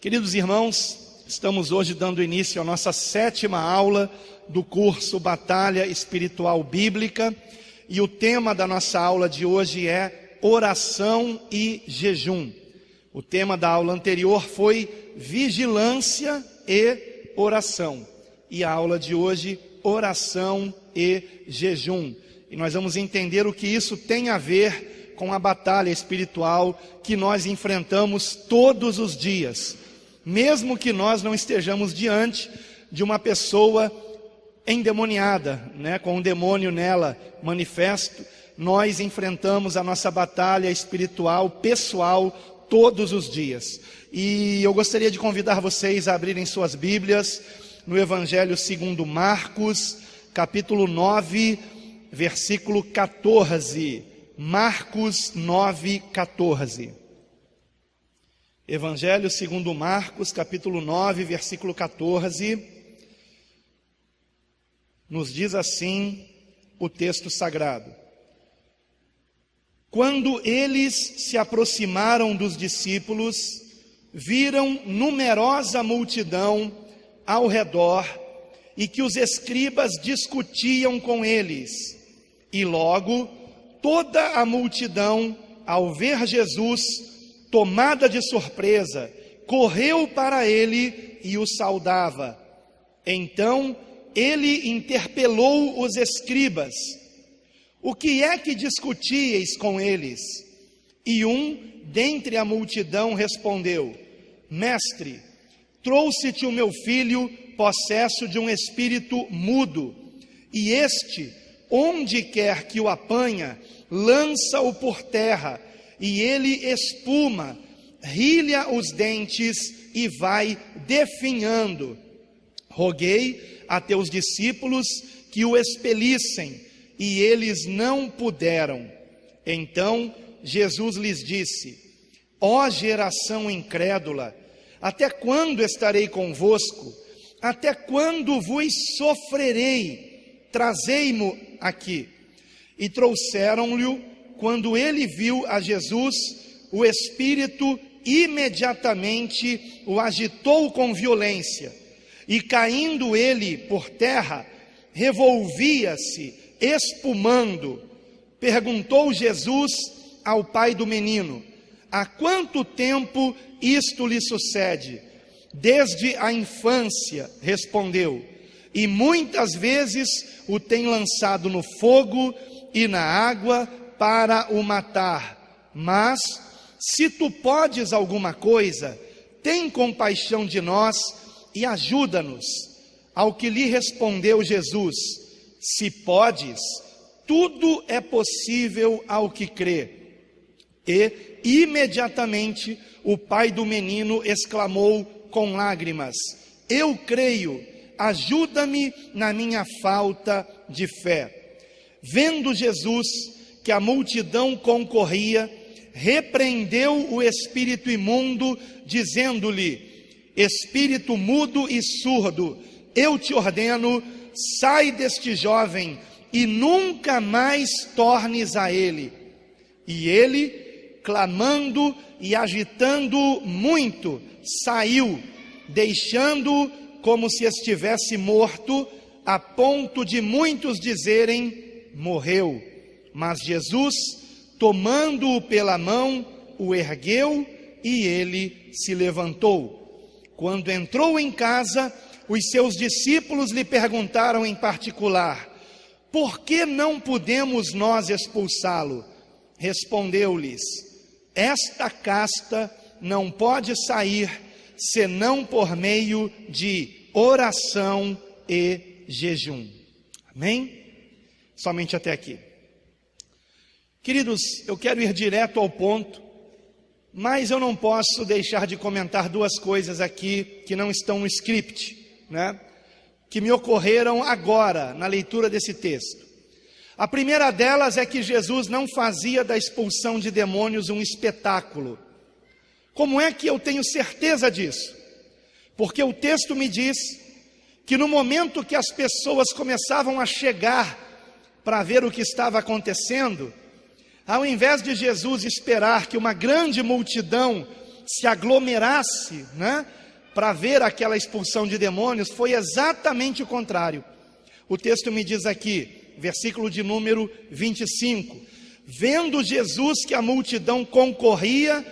Queridos irmãos, estamos hoje dando início à nossa 7ª aula do curso Batalha Espiritual Bíblica, e o tema da nossa aula de hoje é oração e jejum. O tema da aula anterior foi vigilância e oração, e a aula de hoje, oração e jejum. E nós vamos entender o que isso tem a ver com a batalha espiritual que nós enfrentamos todos os dias. Mesmo que nós não estejamos diante de uma pessoa endemoniada, com um demônio nela manifesto, nós enfrentamos a nossa batalha espiritual, pessoal, todos os dias. E eu gostaria de convidar vocês a abrirem suas Bíblias no Evangelho segundo Marcos, capítulo 9, versículo 14. Marcos 9, 14. Evangelho segundo Marcos, capítulo 9, versículo 14, nos diz assim o texto sagrado: quando eles se aproximaram dos discípulos, viram numerosa multidão ao redor e que os escribas discutiam com eles. E logo toda a multidão, ao ver Jesus, tomada de surpresa, correu para ele e o saudava. Então ele interpelou os escribas: o que é que discutíeis com eles? E um dentre a multidão respondeu: Mestre, trouxe-te o meu filho possesso de um espírito mudo, e este, onde quer que o apanha, lança-o por terra, e ele espuma, rilha os dentes e vai definhando. Roguei a teus discípulos que o expelissem, e eles não puderam. Então Jesus lhes disse: ó geração incrédula, até quando estarei convosco? Até quando vos sofrerei? Trazei-mo aqui. E trouxeram-lhe. Quando ele viu a Jesus, o espírito imediatamente o agitou com violência, e caindo ele por terra, revolvia-se, espumando. Perguntou Jesus ao pai do menino: há quanto tempo isto lhe sucede? Desde a infância, respondeu, e muitas vezes o tem lançado no fogo e na água para o matar. Mas, se tu podes alguma coisa, tem compaixão de nós e ajuda-nos. Ao que lhe respondeu Jesus: se podes, tudo é possível ao que crê. E, imediatamente, o pai do menino exclamou com lágrimas: eu creio, ajuda-me na minha falta de fé. Vendo Jesus que a multidão concorria, repreendeu o espírito imundo, dizendo-lhe: espírito mudo e surdo, eu te ordeno, sai deste jovem e nunca mais tornes a ele. E ele, clamando e agitando muito, saiu, deixando-o como se estivesse morto, a ponto de muitos dizerem: morreu. Mas Jesus, tomando-o pela mão, o ergueu e ele se levantou. Quando entrou em casa, os seus discípulos lhe perguntaram em particular: por que não podemos nós expulsá-lo? Respondeu-lhes: esta casta não pode sair senão por meio de oração e jejum. Amém? Somente até aqui. Queridos, eu quero ir direto ao ponto, mas eu não posso deixar de comentar duas coisas aqui que não estão no script, que me ocorreram agora na leitura desse texto. A primeira delas é que Jesus não fazia da expulsão de demônios um espetáculo. Como é que eu tenho certeza disso? Porque o texto me diz que no momento que as pessoas começavam a chegar para ver o que estava acontecendo, ao invés de Jesus esperar que uma grande multidão se aglomerasse, né, para ver aquela expulsão de demônios, foi exatamente o contrário. O texto me diz aqui, versículo de número 25: vendo Jesus que a multidão concorria,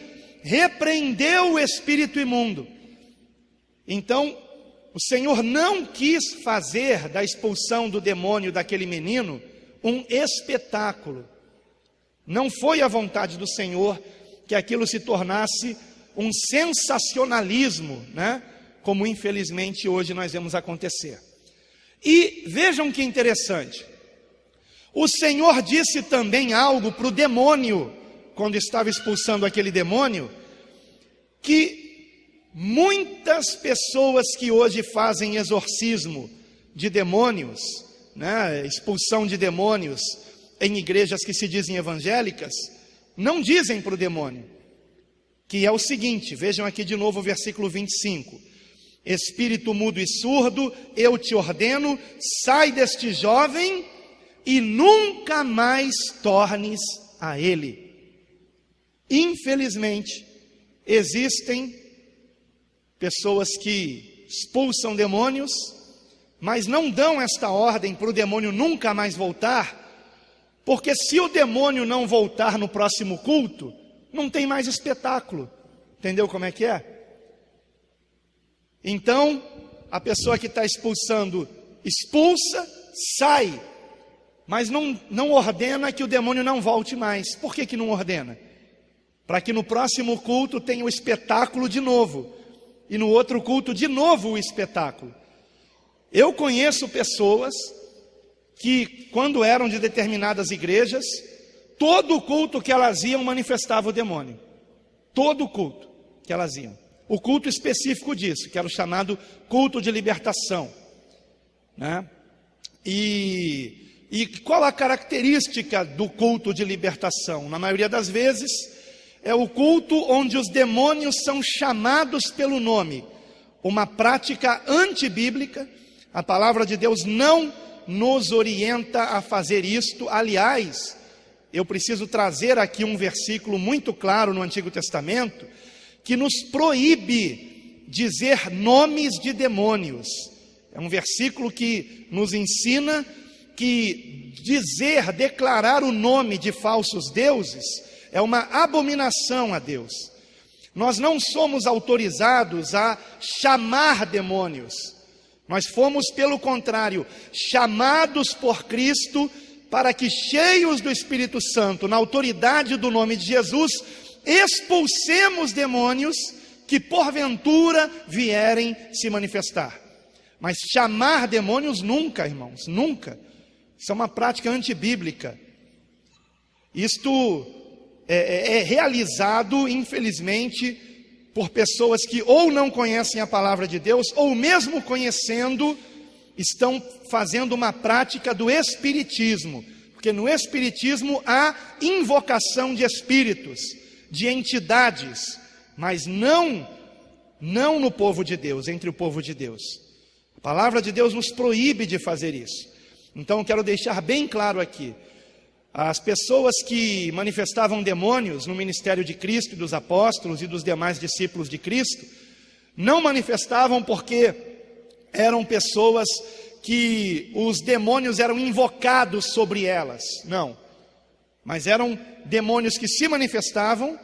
repreendeu o espírito imundo. Então, o Senhor não quis fazer da expulsão do demônio daquele menino um espetáculo. Não foi a vontade do Senhor que aquilo se tornasse um sensacionalismo, né? Como infelizmente hoje nós vemos acontecer. E vejam que interessante. O Senhor disse também algo para o demônio, quando estava expulsando aquele demônio, que muitas pessoas que hoje fazem exorcismo de demônios, né, expulsão de demônios em igrejas que se dizem evangélicas, não dizem para o demônio, que é o seguinte, vejam aqui de novo o versículo 25: espírito mudo e surdo, eu te ordeno, sai deste jovem e nunca mais tornes a ele. Infelizmente, existem pessoas que expulsam demônios, mas não dão esta ordem para o demônio nunca mais voltar, porque se o demônio não voltar no próximo culto, não tem mais espetáculo. Entendeu como é que é? Então, a pessoa que está expulsando, expulsa, sai, mas não ordena que o demônio não volte mais. Por que não ordena? Para que no próximo culto tenha o espetáculo de novo, e no outro culto de novo o espetáculo. Eu conheço pessoas que, quando eram de determinadas igrejas, todo culto que elas iam manifestava o demônio. Todo culto que elas iam. O culto específico disso, que era o chamado culto de libertação, né? E qual a característica do culto de libertação? Na maioria das vezes, é o culto onde os demônios são chamados pelo nome. Uma prática antibíblica. A palavra de Deus não nos orienta a fazer isto. Aliás, eu preciso trazer aqui um versículo muito claro no Antigo Testamento, que nos proíbe dizer nomes de demônios. É um versículo que nos ensina que declarar o nome de falsos deuses é uma abominação a Deus. Nós não somos autorizados a chamar demônios. Nós fomos, pelo contrário, chamados por Cristo para que, cheios do Espírito Santo, na autoridade do nome de Jesus, expulsemos demônios que porventura vierem se manifestar. Mas chamar demônios nunca, irmãos, nunca. Isso é uma prática antibíblica. Isto é realizado, infelizmente, por pessoas que ou não conhecem a palavra de Deus, ou mesmo conhecendo, estão fazendo uma prática do espiritismo. Porque no espiritismo há invocação de espíritos, de entidades, mas não no povo de Deus, entre o povo de Deus. A palavra de Deus nos proíbe de fazer isso. Então eu quero deixar bem claro aqui: as pessoas que manifestavam demônios no ministério de Cristo, dos apóstolos e dos demais discípulos de Cristo, não manifestavam porque eram pessoas que os demônios eram invocados sobre elas, não. Mas eram demônios que se manifestavam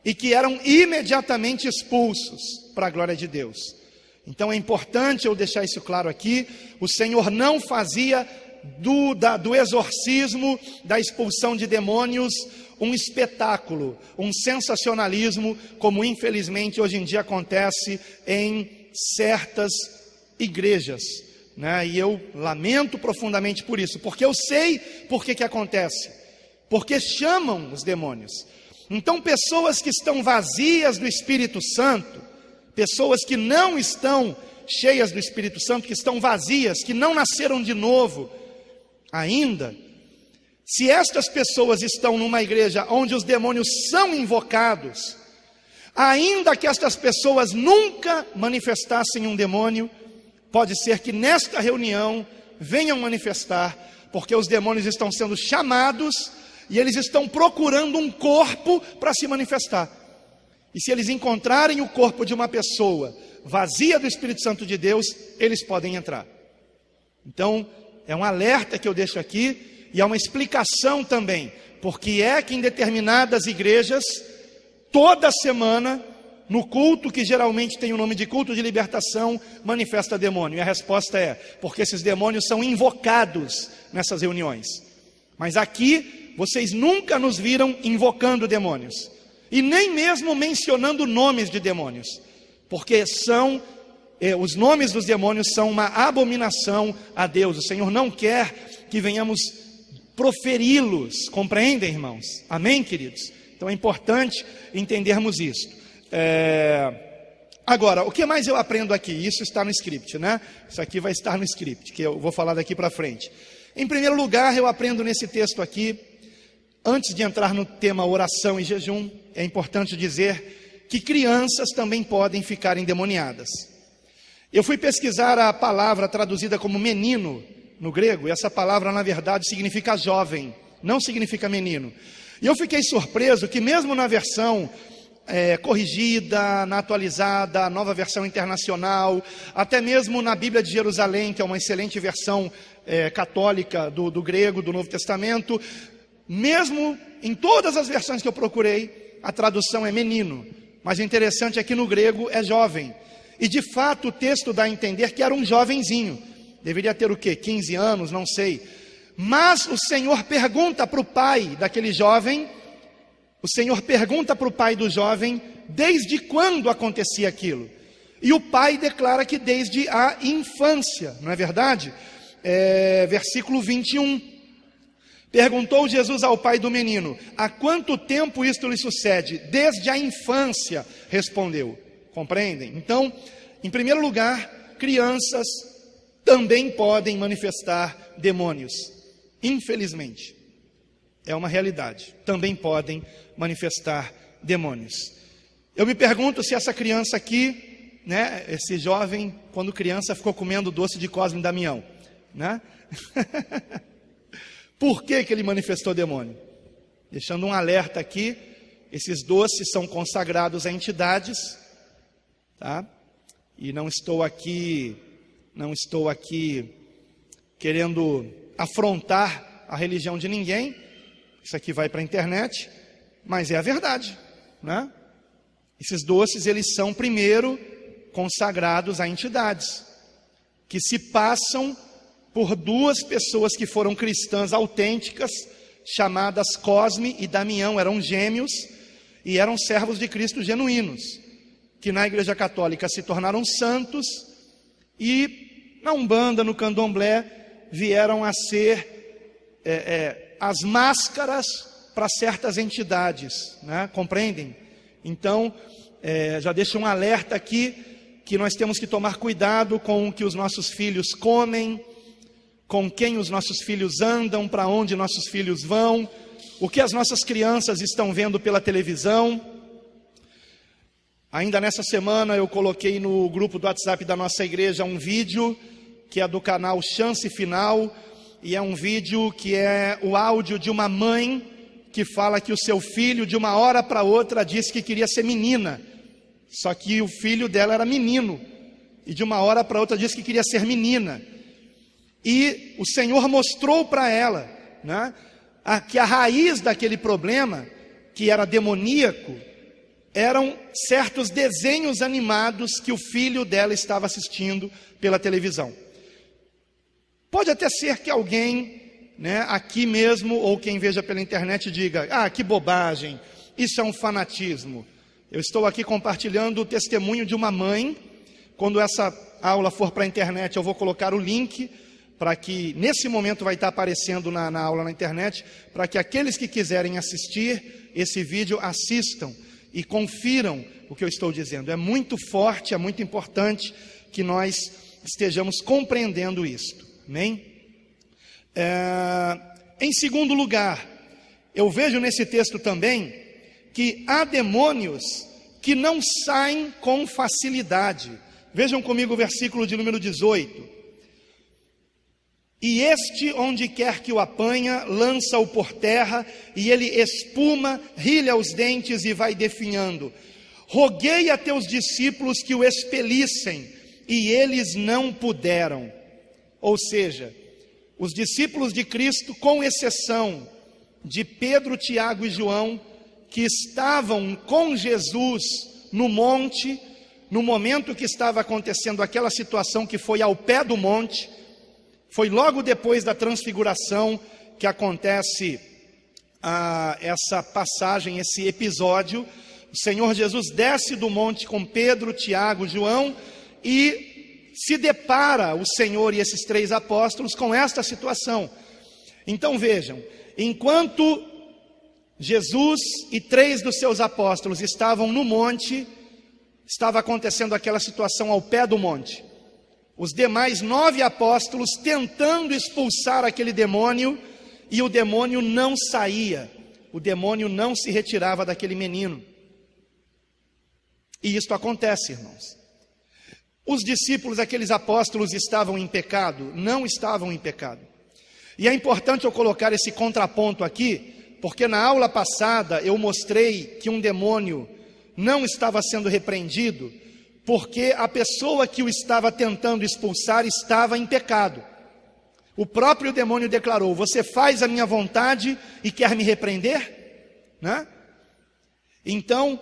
e que eram imediatamente expulsos para a glória de Deus. Então é importante eu deixar isso claro aqui: o Senhor não fazia do exorcismo, da expulsão de demônios, um espetáculo, um sensacionalismo, como infelizmente hoje em dia acontece em certas igrejas, né? E eu lamento profundamente por isso, porque eu sei por que acontece, porque chamam os demônios. Então pessoas que estão vazias do Espírito Santo, pessoas que não estão cheias do Espírito Santo, que estão vazias, que não nasceram de novo ainda, se estas pessoas estão numa igreja onde os demônios são invocados, ainda que estas pessoas nunca manifestassem um demônio, pode ser que nesta reunião venham manifestar, porque os demônios estão sendo chamados e eles estão procurando um corpo para se manifestar. E se eles encontrarem o corpo de uma pessoa vazia do Espírito Santo de Deus, eles podem entrar. Então, é um alerta que eu deixo aqui, e é uma explicação também, porque é que em determinadas igrejas, toda semana, no culto que geralmente tem o nome de culto de libertação, manifesta demônio. E a resposta é, porque esses demônios são invocados nessas reuniões. Mas aqui, vocês nunca nos viram invocando demônios, e nem mesmo mencionando nomes de demônios, porque os nomes dos demônios são uma abominação a Deus. O Senhor não quer que venhamos proferi-los, compreendem, irmãos? Amém, queridos? Então é importante entendermos isso. Agora, o que mais eu aprendo aqui? Isso está no script, né? Isso aqui vai estar no script, que eu vou falar daqui para frente. Em primeiro lugar, eu aprendo nesse texto aqui, antes de entrar no tema oração e jejum, é importante dizer que crianças também podem ficar endemoniadas. Eu fui pesquisar a palavra traduzida como menino no grego, e essa palavra na verdade significa jovem, não significa menino. E eu fiquei surpreso que mesmo na versão corrigida, na atualizada, nova versão internacional, até mesmo na Bíblia de Jerusalém, que é uma excelente versão católica do grego, do Novo Testamento, mesmo em todas as versões que eu procurei, a tradução é menino, mas o interessante é que no grego é jovem, e de fato o texto dá a entender que era um jovenzinho, deveria ter o quê? 15 anos, não sei, mas o Senhor pergunta para o pai daquele jovem, o Senhor pergunta para o pai do jovem, desde quando acontecia aquilo, e o pai declara que desde a infância, não é verdade? Versículo 21, perguntou Jesus ao pai do menino, há quanto tempo isto lhe sucede? Desde a infância, respondeu. Compreendem? Então, em primeiro lugar, crianças também podem manifestar demônios. Infelizmente, é uma realidade. Também podem manifestar demônios. Eu me pergunto se essa criança aqui, né, esse jovem, quando criança, ficou comendo doce de Cosme e Damião, né? Por que ele manifestou demônio? Deixando um alerta aqui, esses doces são consagrados a entidades, tá? E não estou aqui querendo afrontar a religião de ninguém, isso aqui vai para a internet, mas é a verdade, né? Esses doces, eles são primeiro consagrados a entidades, que se passam por duas pessoas que foram cristãs autênticas, chamadas Cosme e Damião, eram gêmeos e eram servos de Cristo genuínos, que na Igreja Católica se tornaram santos e na Umbanda, no Candomblé, vieram a ser as máscaras para certas entidades, né? Compreendem? Então, já deixo um alerta aqui, que nós temos que tomar cuidado com o que os nossos filhos comem, com quem os nossos filhos andam, para onde nossos filhos vão, o que as nossas crianças estão vendo pela televisão. Ainda nessa semana eu coloquei no grupo do WhatsApp da nossa igreja um vídeo, que é do canal Chance Final, e é um vídeo que é o áudio de uma mãe, que fala que o seu filho de uma hora para outra disse que queria ser menina, só que o filho dela era menino, e de uma hora para outra disse que queria ser menina. E o Senhor mostrou para ela, né, que a raiz daquele problema, que era demoníaco, eram certos desenhos animados que o filho dela estava assistindo pela televisão. Pode até ser que alguém, né, aqui mesmo, ou quem veja pela internet diga, que bobagem, isso é um fanatismo. Eu estou aqui compartilhando o testemunho de uma mãe. Quando essa aula for para a internet, eu vou colocar o link, para que, nesse momento vai estar aparecendo na aula na internet, para que aqueles que quiserem assistir esse vídeo, assistam e confiram o que eu estou dizendo. É muito forte, é muito importante que nós estejamos compreendendo isto. Amém? Em segundo lugar, eu vejo nesse texto também, que há demônios que não saem com facilidade. Vejam comigo o versículo de número 18. E este, onde quer que o apanha, lança-o por terra, e ele espuma, rilha os dentes e vai definhando. roguei a teus discípulos que o expelissem, e eles não puderam. Ou seja, os discípulos de Cristo, com exceção de Pedro, Tiago e João, que estavam com Jesus no monte, no momento que estava acontecendo aquela situação que foi ao pé do monte, foi logo depois da transfiguração que acontece essa passagem, esse episódio. O Senhor Jesus desce do monte com Pedro, Tiago, João, e se depara o Senhor e esses 3 apóstolos com esta situação. Então vejam, enquanto Jesus e 3 dos seus apóstolos estavam no monte, estava acontecendo aquela situação ao pé do monte. Os demais 9 apóstolos tentando expulsar aquele demônio, e o demônio não saía, o demônio não se retirava daquele menino. E isto acontece, irmãos. Os discípulos, aqueles apóstolos, estavam em pecado? Não estavam em pecado. E é importante eu colocar esse contraponto aqui, porque na aula passada eu mostrei que um demônio não estava sendo repreendido, porque a pessoa que o estava tentando expulsar estava em pecado. O próprio demônio declarou: você faz a minha vontade e quer me repreender? Né? Então,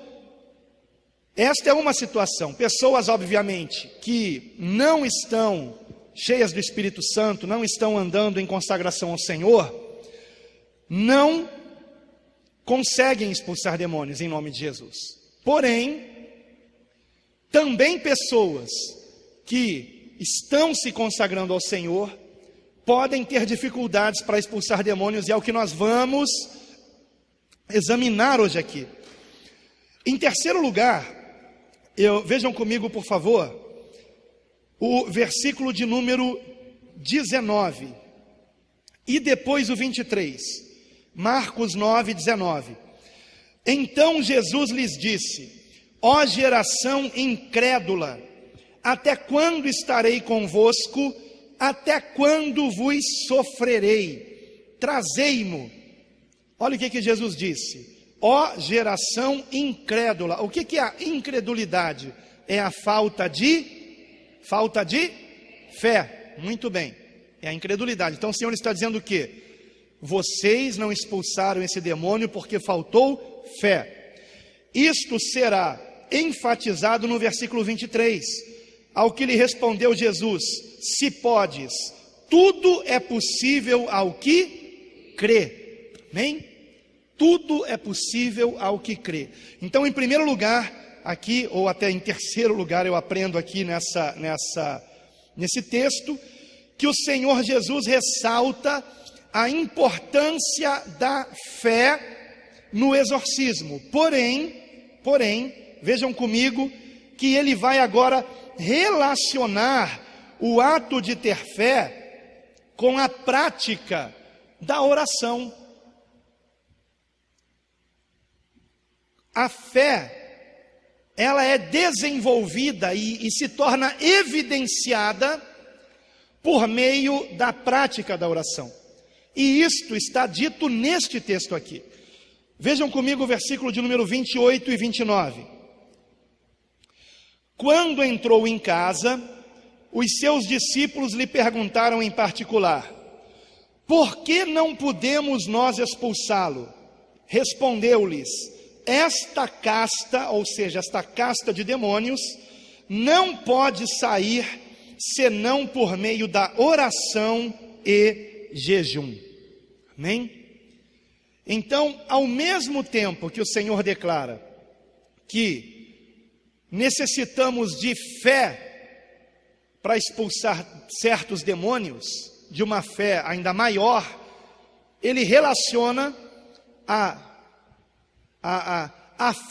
esta é uma situação. Pessoas, obviamente, que não estão cheias do Espírito Santo, não estão andando em consagração ao Senhor, não conseguem expulsar demônios em nome de Jesus. Porém, também pessoas que estão se consagrando ao Senhor podem ter dificuldades para expulsar demônios, e é o que nós vamos examinar hoje aqui. Em terceiro lugar, vejam comigo, por favor, o versículo de número 19 e depois o 23, Marcos 9, 19. Então Jesus lhes disse: ó geração incrédula, até quando estarei convosco? Até quando vos sofrerei? Trazei-mo. Olha o que Jesus disse: ó geração incrédula. O que é a incredulidade? É a falta de fé. Muito bem, é a incredulidade. Então o Senhor está dizendo o quê? Vocês não expulsaram esse demônio porque faltou fé. Isto será enfatizado no versículo 23, ao que lhe respondeu Jesus: se podes, tudo é possível ao que crê. Amém? Tudo é possível ao que crê. Então, em primeiro lugar, aqui, ou até em terceiro lugar, eu aprendo aqui nesse texto, que o Senhor Jesus ressalta a importância da fé no exorcismo. Porém, vejam comigo que ele vai agora relacionar o ato de ter fé com a prática da oração. A fé, ela é desenvolvida e se torna evidenciada por meio da prática da oração. E isto está dito neste texto aqui. Vejam comigo o versículo de número 28 e 29. Quando entrou em casa, os seus discípulos lhe perguntaram em particular: por que não podemos nós expulsá-lo? Respondeu-lhes: esta casta, ou seja, esta casta de demônios, não pode sair senão por meio da oração e jejum. Amém? Então, ao mesmo tempo que o Senhor declara que necessitamos de fé para expulsar certos demônios, de uma fé ainda maior, ele relaciona a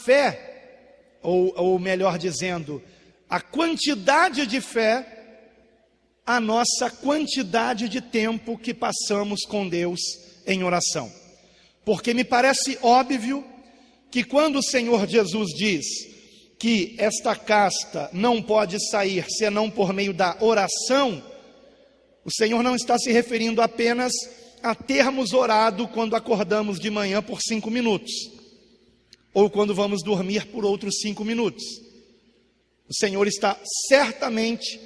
fé, ou melhor dizendo, a quantidade de fé, a nossa quantidade de tempo que passamos com Deus em oração. Porque me parece óbvio que quando o Senhor Jesus diz que esta casta não pode sair senão por meio da oração, o Senhor não está se referindo apenas a termos orado quando acordamos de manhã por 5 minutos, ou quando vamos dormir por outros 5 minutos. O Senhor está certamente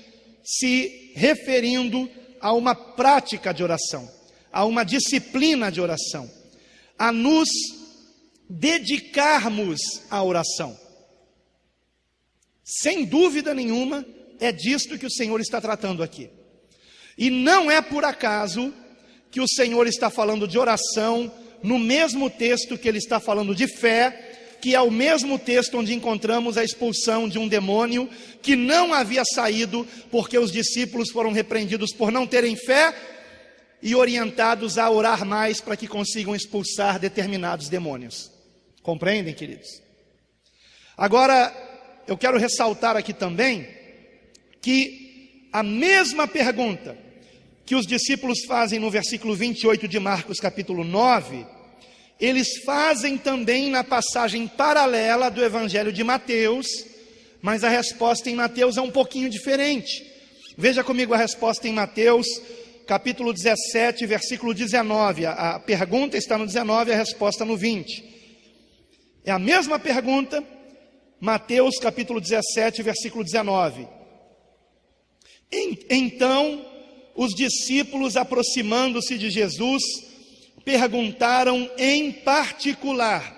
se referindo a uma prática de oração, a uma disciplina de oração, a nos dedicarmos à oração. Sem dúvida nenhuma, é disto que o Senhor está tratando aqui. E não é por acaso que o Senhor está falando de oração no mesmo texto que ele está falando de fé, que é o mesmo texto onde encontramos a expulsão de um demônio que não havia saído porque os discípulos foram repreendidos por não terem fé e orientados a orar mais para que consigam expulsar determinados demônios. Compreendem, queridos? Agora, eu quero ressaltar aqui também que a mesma pergunta que os discípulos fazem no versículo 28 de Marcos capítulo 9, eles fazem também na passagem paralela do Evangelho de Mateus, mas a resposta em Mateus é um pouquinho diferente. Veja comigo a resposta em Mateus, capítulo 17, versículo 19. A pergunta está no 19, a resposta no 20. É a mesma pergunta, Mateus, capítulo 17, versículo 19. Então, os discípulos, aproximando-se de Jesus, perguntaram em particular: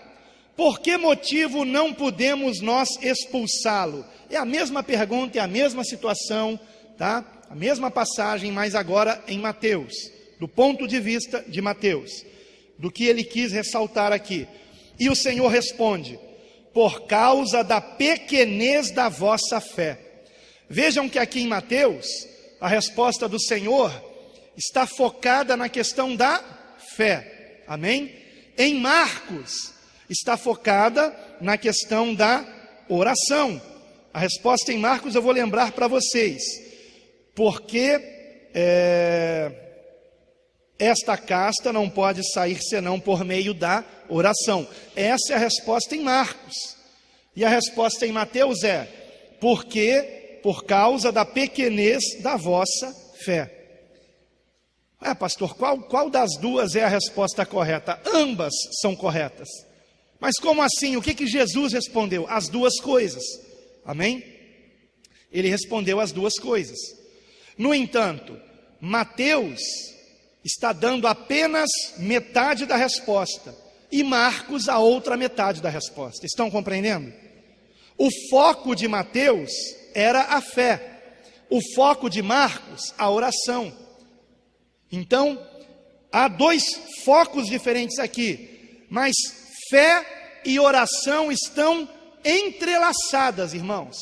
por que motivo não podemos nós expulsá-lo? É a mesma pergunta, é a mesma situação, tá? A mesma passagem, mas agora em Mateus, do ponto de vista de Mateus, do que ele quis ressaltar aqui. E o Senhor responde: por causa da pequenez da vossa fé. Vejam que aqui em Mateus, a resposta do Senhor está focada na questão da fé, amém? Em Marcos, está focada na questão da oração. A resposta em Marcos eu vou lembrar para vocês, porque esta casta não pode sair senão por meio da oração. Essa é a resposta em Marcos. E a resposta em Mateus é: porque por causa da pequenez da vossa fé. Pastor, qual das duas é a resposta correta? Ambas são corretas. Mas como assim? O que Jesus respondeu? As duas coisas. Amém? Ele respondeu as duas coisas. No entanto, Mateus está dando apenas metade da resposta e Marcos a outra metade da resposta. Estão compreendendo? O foco de Mateus era a fé. O foco de Marcos, a oração. Então, há dois focos diferentes aqui, mas fé e oração estão entrelaçadas, irmãos.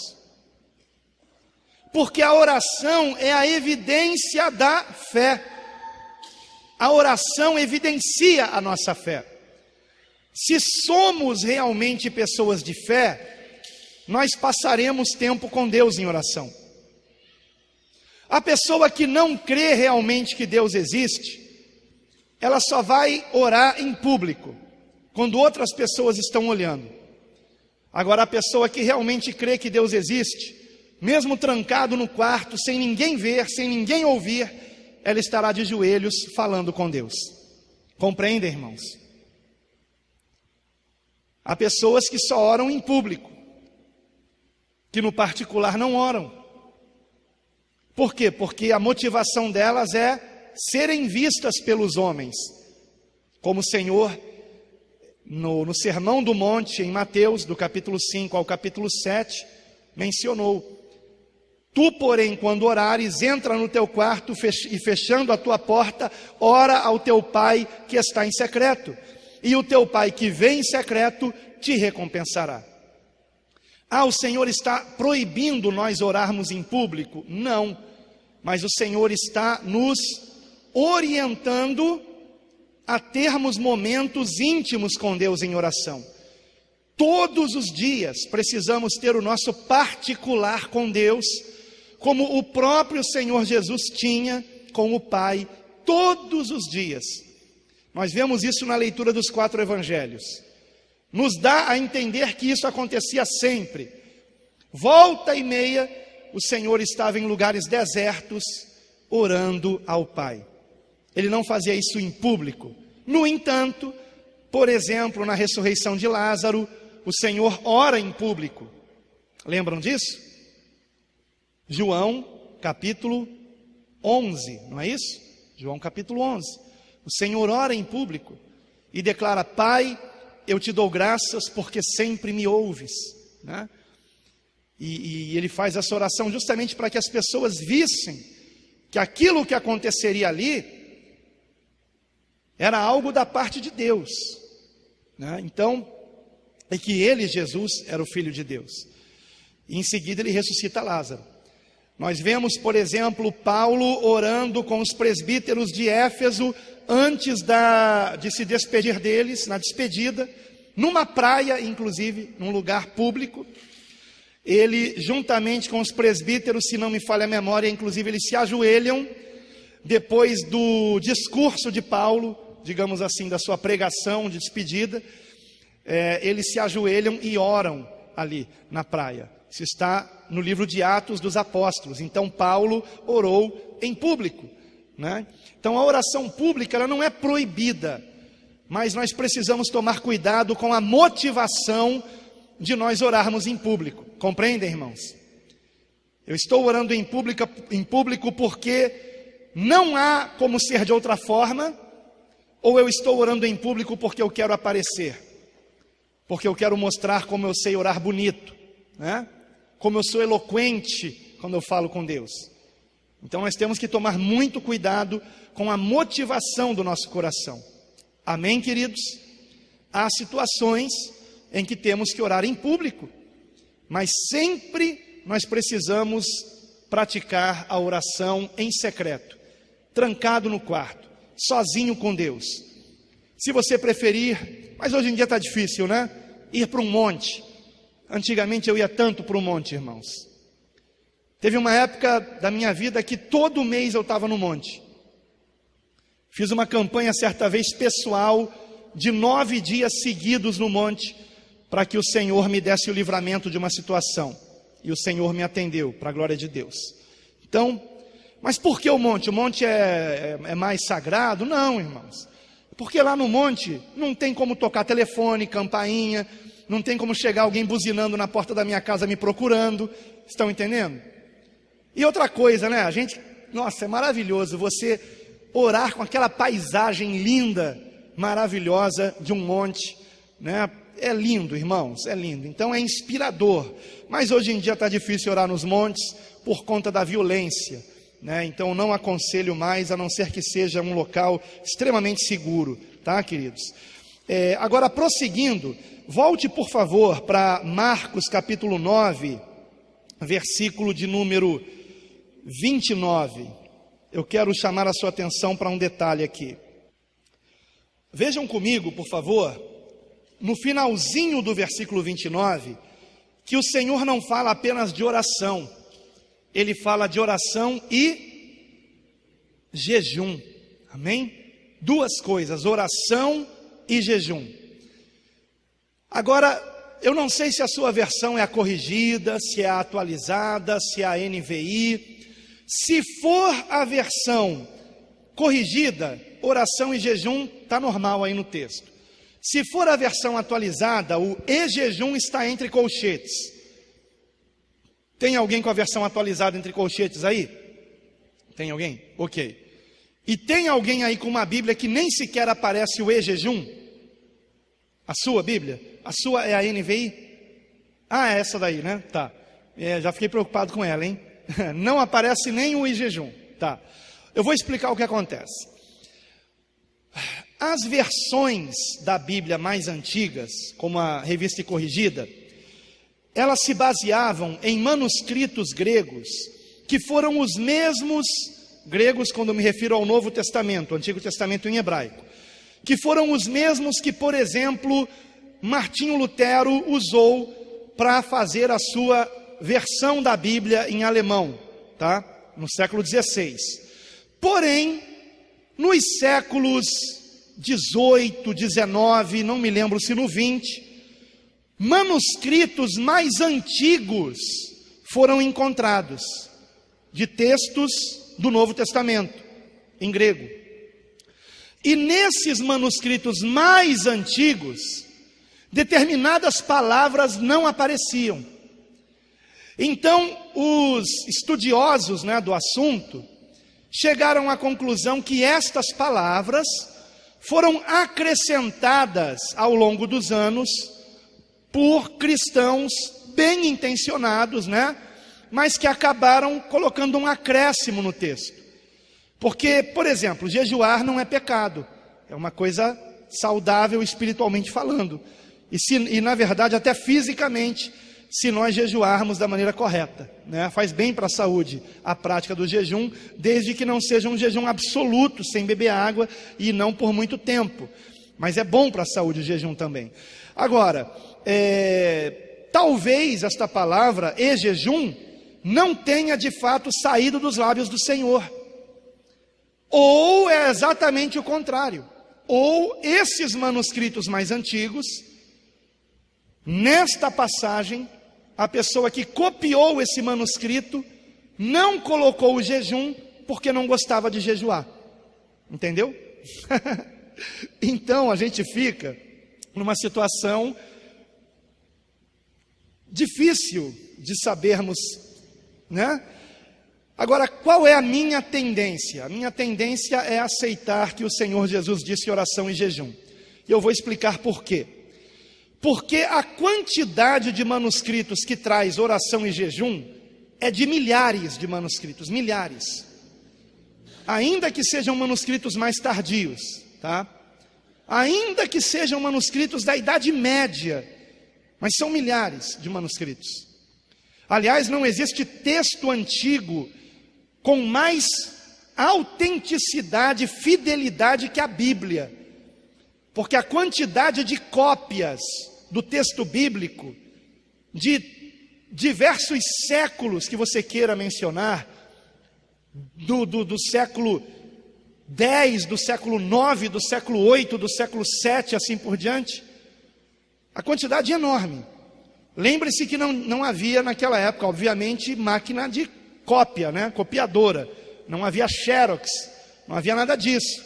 Porque a oração é a evidência da fé. A oração evidencia a nossa fé. Se somos realmente pessoas de fé, nós passaremos tempo com Deus em oração. A pessoa que não crê realmente que Deus existe, ela só vai orar em público, quando outras pessoas estão olhando. Agora, a pessoa que realmente crê que Deus existe, mesmo trancado no quarto, sem ninguém ver, sem ninguém ouvir, ela estará de joelhos falando com Deus. Compreendem, irmãos? Há pessoas que só oram em público, que no particular não oram. Por quê? Porque a motivação delas é serem vistas pelos homens. Como o Senhor, no Sermão do Monte, em Mateus, do capítulo 5 ao capítulo 7, mencionou: tu, porém, quando orares, entra no teu quarto e fechando a tua porta, ora ao teu pai que está em secreto, e o teu pai que vem em secreto te recompensará. O Senhor está proibindo nós orarmos em público? Não, mas o Senhor está nos orientando a termos momentos íntimos com Deus em oração. Todos os dias precisamos ter o nosso particular com Deus, como o próprio Senhor Jesus tinha com o Pai, todos os dias. Nós vemos isso na leitura dos 4 evangelhos. Nos dá a entender que isso acontecia sempre. Volta e meia, o Senhor estava em lugares desertos, orando ao Pai. Ele não fazia isso em público. No entanto, por exemplo, na ressurreição de Lázaro, o Senhor ora em público. Lembram disso? João capítulo 11, não é isso? João capítulo 11. O Senhor ora em público e declara: Pai, eu te dou graças porque sempre me ouves, né? E ele faz essa oração justamente para que as pessoas vissem que aquilo que aconteceria ali era algo da parte de Deus, né? Então, é que ele, Jesus, era o Filho de Deus. E em seguida ele ressuscita Lázaro. Nós vemos, por exemplo, Paulo orando com os presbíteros de Éfeso antes de se despedir deles, na despedida, numa praia, inclusive, num lugar público. Ele, juntamente com os presbíteros, se não me falha a memória, inclusive eles se ajoelham, depois do discurso de Paulo, digamos assim, da sua pregação de despedida, eles se ajoelham e oram ali na praia. Isso está no livro de Atos dos Apóstolos. Então Paulo orou em público, né? Então a oração pública, ela não é proibida, mas nós precisamos tomar cuidado com a motivação de nós orarmos em público. Compreendem, irmãos? Eu estou orando em público porque não há como ser de outra forma, ou eu estou orando em público porque eu quero aparecer, porque eu quero mostrar como eu sei orar bonito, né? Como eu sou eloquente quando eu falo com Deus. Então nós temos que tomar muito cuidado com a motivação do nosso coração. Amém, queridos? Há situações em que temos que orar em público, mas sempre nós precisamos praticar a oração em secreto, trancado no quarto, sozinho com Deus. Se você preferir, mas hoje em dia está difícil, né? Ir para um monte. Antigamente eu ia tanto para o monte, irmãos. Teve uma época da minha vida que todo mês eu estava no monte. Fiz uma campanha certa vez pessoal de 9 dias seguidos no monte, para que o Senhor me desse o livramento de uma situação. E o Senhor me atendeu, para a glória de Deus. Então, mas por que o monte? O monte é mais sagrado? Não, irmãos. Porque lá no monte não tem como tocar telefone, campainha, não tem como chegar alguém buzinando na porta da minha casa me procurando. Estão entendendo? E outra coisa, né? Nossa, é maravilhoso você orar com aquela paisagem linda, maravilhosa de um monte, né? É lindo, irmãos, é lindo. Então é inspirador. Mas hoje em dia está difícil orar nos montes por conta da violência, né? Então não aconselho mais, a não ser que seja um local extremamente seguro, tá, queridos? Agora, prosseguindo, volte por favor para Marcos capítulo 9, versículo de número 29. Eu quero chamar a sua atenção para um detalhe aqui. Vejam comigo, por favor, no finalzinho do versículo 29, que o Senhor não fala apenas de oração, Ele fala de oração e jejum, amém? Duas coisas, oração e jejum. Agora, eu não sei se a sua versão é a corrigida, se é a atualizada, se é a NVI. Se for a versão corrigida, oração e jejum está normal aí no texto. Se for a versão atualizada, o e jejum está entre colchetes. Tem alguém com a versão atualizada entre colchetes aí? Tem alguém? Ok. E tem alguém aí com uma Bíblia que nem sequer aparece o e jejum? A sua Bíblia? A sua é a NVI? Ah, é essa daí, né? Tá. Já fiquei preocupado com ela, hein? Não aparece nem o e jejum. Tá. Eu vou explicar o que acontece. As versões da Bíblia mais antigas, como a Revista e Corrigida, elas se baseavam em manuscritos gregos, que foram os mesmos gregos, quando me refiro ao Novo Testamento, o Antigo Testamento em hebraico, que foram os mesmos que, por exemplo, Martinho Lutero usou para fazer a sua versão da Bíblia em alemão, tá? No século XVI. Porém, nos séculos 18, 19, não me lembro se no 20, manuscritos mais antigos foram encontrados, de textos do Novo Testamento, em grego. E nesses manuscritos mais antigos, determinadas palavras não apareciam. Então, os estudiosos, do assunto chegaram à conclusão que estas palavras foram acrescentadas ao longo dos anos por cristãos bem intencionados, mas que acabaram colocando um acréscimo no texto. Porque, por exemplo, jejuar não é pecado, é uma coisa saudável espiritualmente falando, e na verdade até fisicamente, se nós jejuarmos da maneira correta, faz bem para a saúde a prática do jejum, desde que não seja um jejum absoluto, sem beber água e não por muito tempo, mas é bom para a saúde o jejum também. Agora, talvez esta palavra, e jejum, não tenha de fato saído dos lábios do Senhor, ou é exatamente o contrário, ou esses manuscritos mais antigos, nesta passagem, a pessoa que copiou esse manuscrito não colocou o jejum porque não gostava de jejuar, entendeu? Então a gente fica numa situação difícil de sabermos, Agora, qual é a minha tendência? A minha tendência é aceitar que o Senhor Jesus disse oração e jejum. E eu vou explicar por quê. Porque a quantidade de manuscritos que traz oração e jejum é de milhares de manuscritos, milhares. Ainda que sejam manuscritos mais tardios, Ainda que sejam manuscritos da Idade Média, mas são milhares de manuscritos. Aliás, não existe texto antigo com mais autenticidade, fidelidade que a Bíblia. Porque a quantidade de cópias do texto bíblico, de diversos séculos que você queira mencionar, do século X, do século IX, do século VIII, do século VII, assim por diante, a quantidade é enorme. Lembre-se que não havia naquela época, obviamente, máquina de cópia, copiadora, não havia xerox, não havia nada disso,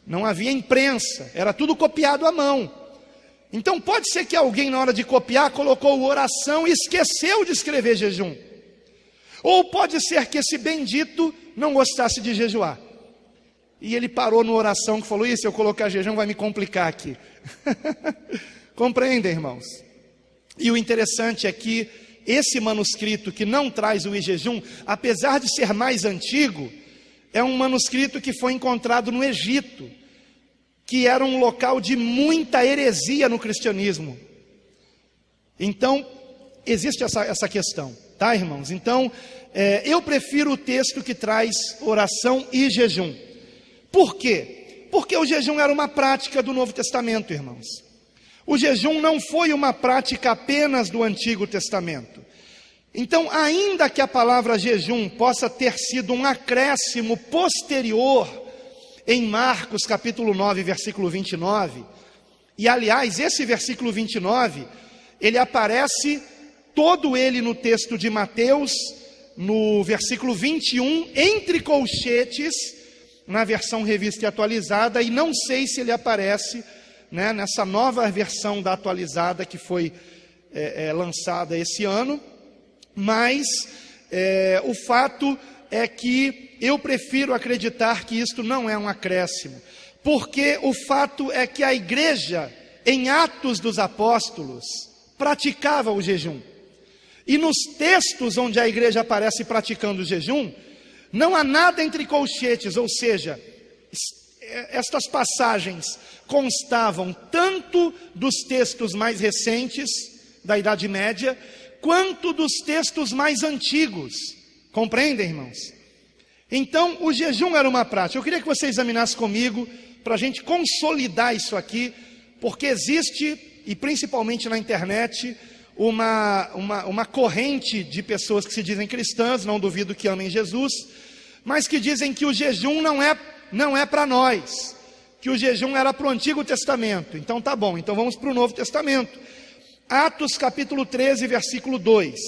não havia imprensa, era tudo copiado à mão. Então pode ser que alguém na hora de copiar colocou oração e esqueceu de escrever jejum, ou pode ser que esse bendito não gostasse de jejuar, e ele parou na oração que falou, se eu colocar jejum vai me complicar aqui. Compreendem, irmãos? E o interessante é que esse manuscrito que não traz o jejum, apesar de ser mais antigo, é um manuscrito que foi encontrado no Egito, que era um local de muita heresia no cristianismo. Então, existe essa questão, irmãos? Então, eu prefiro o texto que traz oração e jejum. Por quê? Porque o jejum era uma prática do Novo Testamento, irmãos. O jejum não foi uma prática apenas do Antigo Testamento. Então, ainda que a palavra jejum possa ter sido um acréscimo posterior em Marcos capítulo 9, versículo 29, e aliás, esse versículo 29, ele aparece todo ele no texto de Mateus, no versículo 21, entre colchetes, na versão revista e atualizada, e não sei se ele aparece nessa nova versão da atualizada que foi lançada esse ano, mas o fato é que eu prefiro acreditar que isto não é um acréscimo, porque o fato é que a igreja, em Atos dos Apóstolos, praticava o jejum, e nos textos onde a igreja aparece praticando o jejum, não há nada entre colchetes, ou seja, estas passagens constavam tanto dos textos mais recentes, da Idade Média, quanto dos textos mais antigos. Compreendem, irmãos? Então, o jejum era uma prática. Eu queria que você examinasse comigo, para a gente consolidar isso aqui, porque existe, e principalmente na internet, uma corrente de pessoas que se dizem cristãs, não duvido que amem Jesus, mas que dizem que o jejum não é para nós, que o jejum era para o Antigo Testamento. Então tá bom, então vamos para o Novo Testamento. Atos capítulo 13, versículo 2,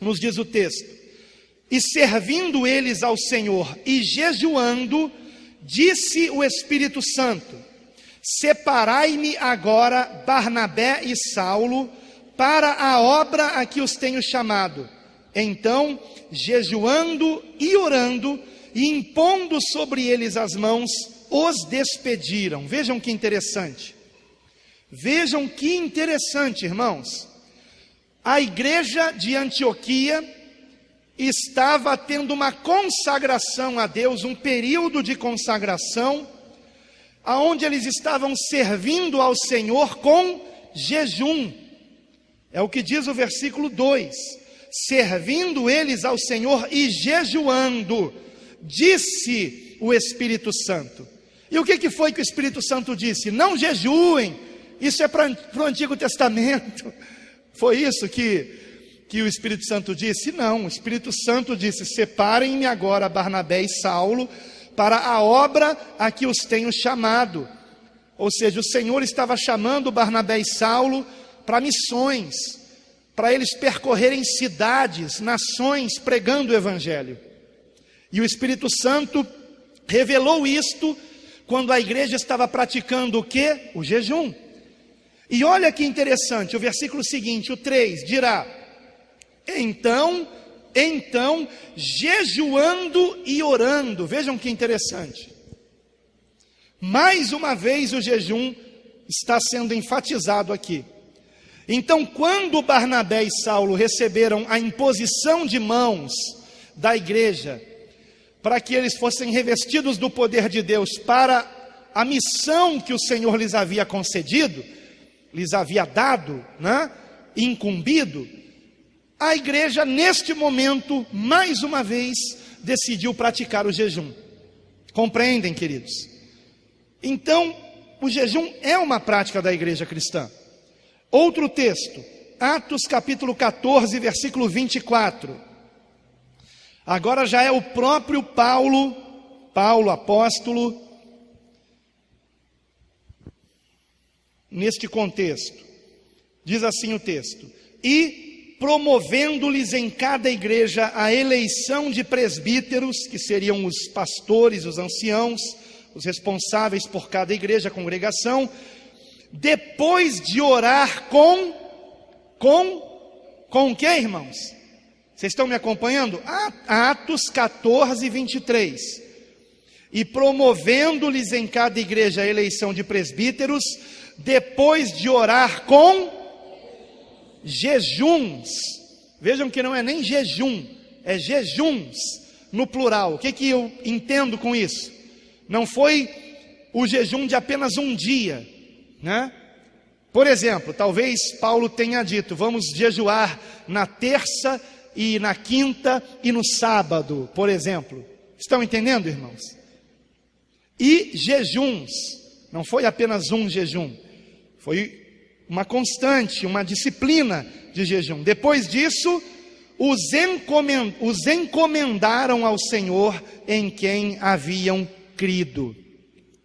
nos diz o texto: e servindo eles ao Senhor e jejuando, disse o Espírito Santo: separai-me agora Barnabé e Saulo para a obra a que os tenho chamado. Então, jejuando e orando, e impondo sobre eles as mãos, os despediram. Vejam que interessante. Vejam que interessante, irmãos. A igreja de Antioquia estava tendo uma consagração a Deus, um período de consagração, aonde eles estavam servindo ao Senhor com jejum. É o que diz o versículo 2. Servindo eles ao Senhor e jejuando, disse o Espírito Santo. E o que foi que o Espírito Santo disse? Não jejuem, isso é para o Antigo Testamento. Foi isso que o Espírito Santo disse? Não, o Espírito Santo disse: separem-me agora Barnabé e Saulo para a obra a que os tenho chamado. Ou seja, o Senhor estava chamando Barnabé e Saulo para missões, para eles percorrerem cidades, nações, pregando o Evangelho. E o Espírito Santo revelou isto quando a igreja estava praticando o quê? O jejum. E olha que interessante, o versículo seguinte, o 3, dirá: Então, jejuando e orando. Vejam que interessante. Mais uma vez o jejum está sendo enfatizado aqui. Então, quando Barnabé e Saulo receberam a imposição de mãos da igreja, para que eles fossem revestidos do poder de Deus para a missão que o Senhor lhes havia concedido, lhes havia dado, incumbido, a igreja neste momento, mais uma vez, decidiu praticar o jejum. Compreendem, queridos? Então, o jejum é uma prática da igreja cristã. Outro texto, Atos capítulo 14, versículo 24. Agora já é o próprio Paulo apóstolo, neste contexto. Diz assim o texto: E promovendo-lhes em cada igreja a eleição de presbíteros, que seriam os pastores, os anciãos, os responsáveis por cada igreja, congregação, depois de orar com o que, irmãos? Vocês estão me acompanhando? Atos 14, 23. E promovendo-lhes em cada igreja a eleição de presbíteros, depois de orar com jejuns. Vejam que não é nem jejum, é jejuns no plural. O que eu entendo com isso? Não foi o jejum de apenas um dia, Por exemplo, talvez Paulo tenha dito: vamos jejuar na terça e na quinta e no sábado, por exemplo. Estão entendendo, irmãos? E jejuns, não foi apenas um jejum, foi uma constante, uma disciplina de jejum. Depois disso, os encomendaram ao Senhor em quem haviam crido.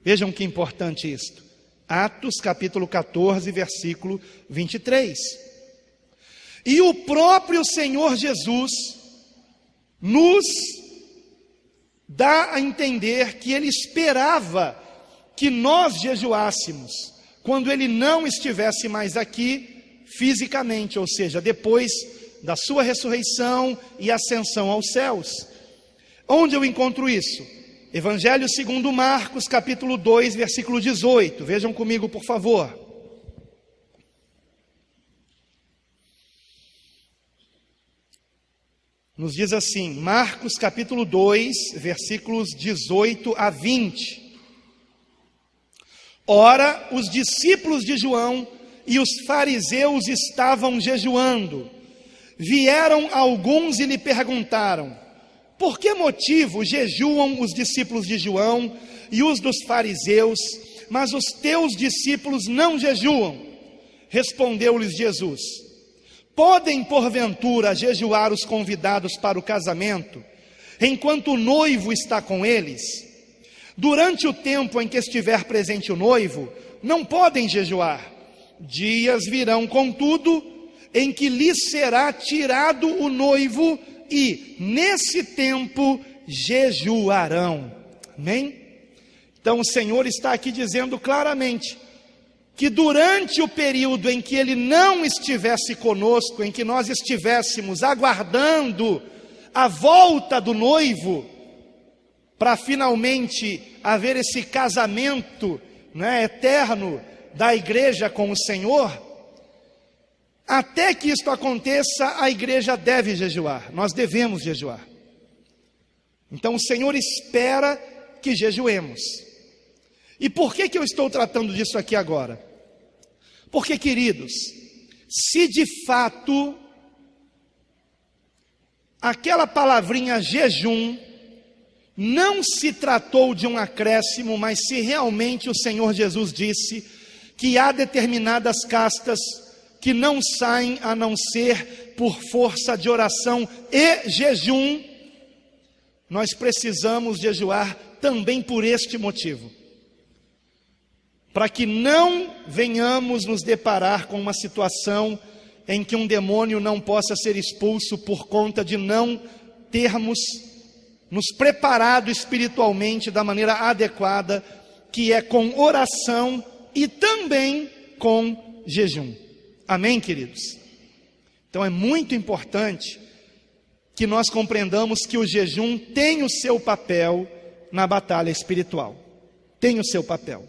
Vejam que importante isto. Atos capítulo 14, versículo 23. E o próprio Senhor Jesus nos dá a entender que Ele esperava que nós jejuássemos quando Ele não estivesse mais aqui fisicamente, ou seja, depois da sua ressurreição e ascensão aos céus. Onde eu encontro isso? Evangelho segundo Marcos, capítulo 2, versículo 18. Vejam comigo, por favor. Nos diz assim, Marcos capítulo 2, versículos 18 a 20. Ora, os discípulos de João e os fariseus estavam jejuando. Vieram alguns e lhe perguntaram: por que motivo jejuam os discípulos de João e os dos fariseus, mas os teus discípulos não jejuam? Respondeu-lhes Jesus: podem porventura jejuar os convidados para o casamento, enquanto o noivo está com eles? Durante o tempo em que estiver presente o noivo, não podem jejuar. Dias virão, contudo, em que lhes será tirado o noivo, e nesse tempo jejuarão. Amém? Então o Senhor está aqui dizendo claramente que durante o período em que Ele não estivesse conosco, em que nós estivéssemos aguardando a volta do noivo, para finalmente haver esse casamento, né, eterno da igreja com o Senhor, até que isto aconteça, a igreja deve jejuar, nós devemos jejuar. Então o Senhor espera que jejuemos. E por que eu estou tratando disso aqui agora? Porque, queridos, se de fato aquela palavrinha jejum não se tratou de um acréscimo, mas se realmente o Senhor Jesus disse que há determinadas castas que não saem a não ser por força de oração e jejum, nós precisamos jejuar também por este motivo, para que não venhamos nos deparar com uma situação em que um demônio não possa ser expulso por conta de não termos nos preparado espiritualmente da maneira adequada, que é com oração e também com jejum. Amém, queridos? Então é muito importante que nós compreendamos que o jejum tem o seu papel na batalha espiritual. Tem o seu papel.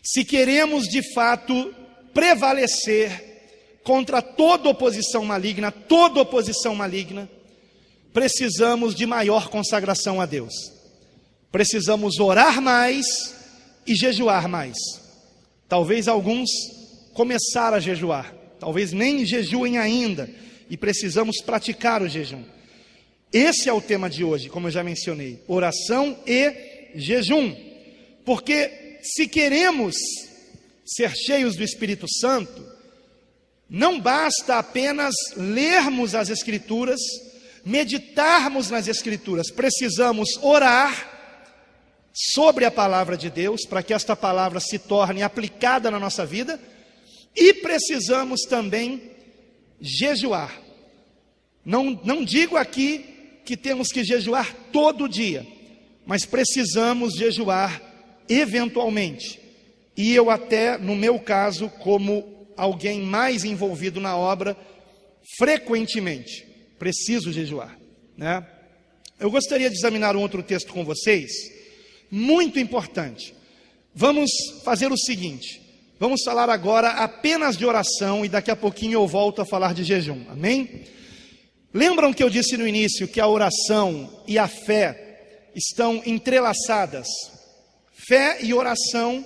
Se queremos de fato prevalecer contra toda oposição maligna, precisamos de maior consagração a Deus. Precisamos orar mais e jejuar mais. Talvez alguns começaram a jejuar, talvez nem jejuem ainda, e precisamos praticar o jejum. Esse é o tema de hoje, como eu já mencionei, oração e jejum. Porque se queremos ser cheios do Espírito Santo, não basta apenas lermos as Escrituras, meditarmos nas Escrituras, precisamos orar sobre a palavra de Deus, para que esta palavra se torne aplicada na nossa vida, e precisamos também jejuar. Não digo aqui que temos que jejuar todo dia, mas precisamos jejuar eventualmente. E eu até, no meu caso, como alguém mais envolvido na obra, frequentemente preciso jejuar, né? Eu gostaria de examinar um outro texto com vocês, muito importante. Vamos fazer o seguinte, vamos falar agora apenas de oração, e daqui a pouquinho eu volto a falar de jejum, amém? Lembram que eu disse no início que a oração e a fé estão entrelaçadas? Fé e oração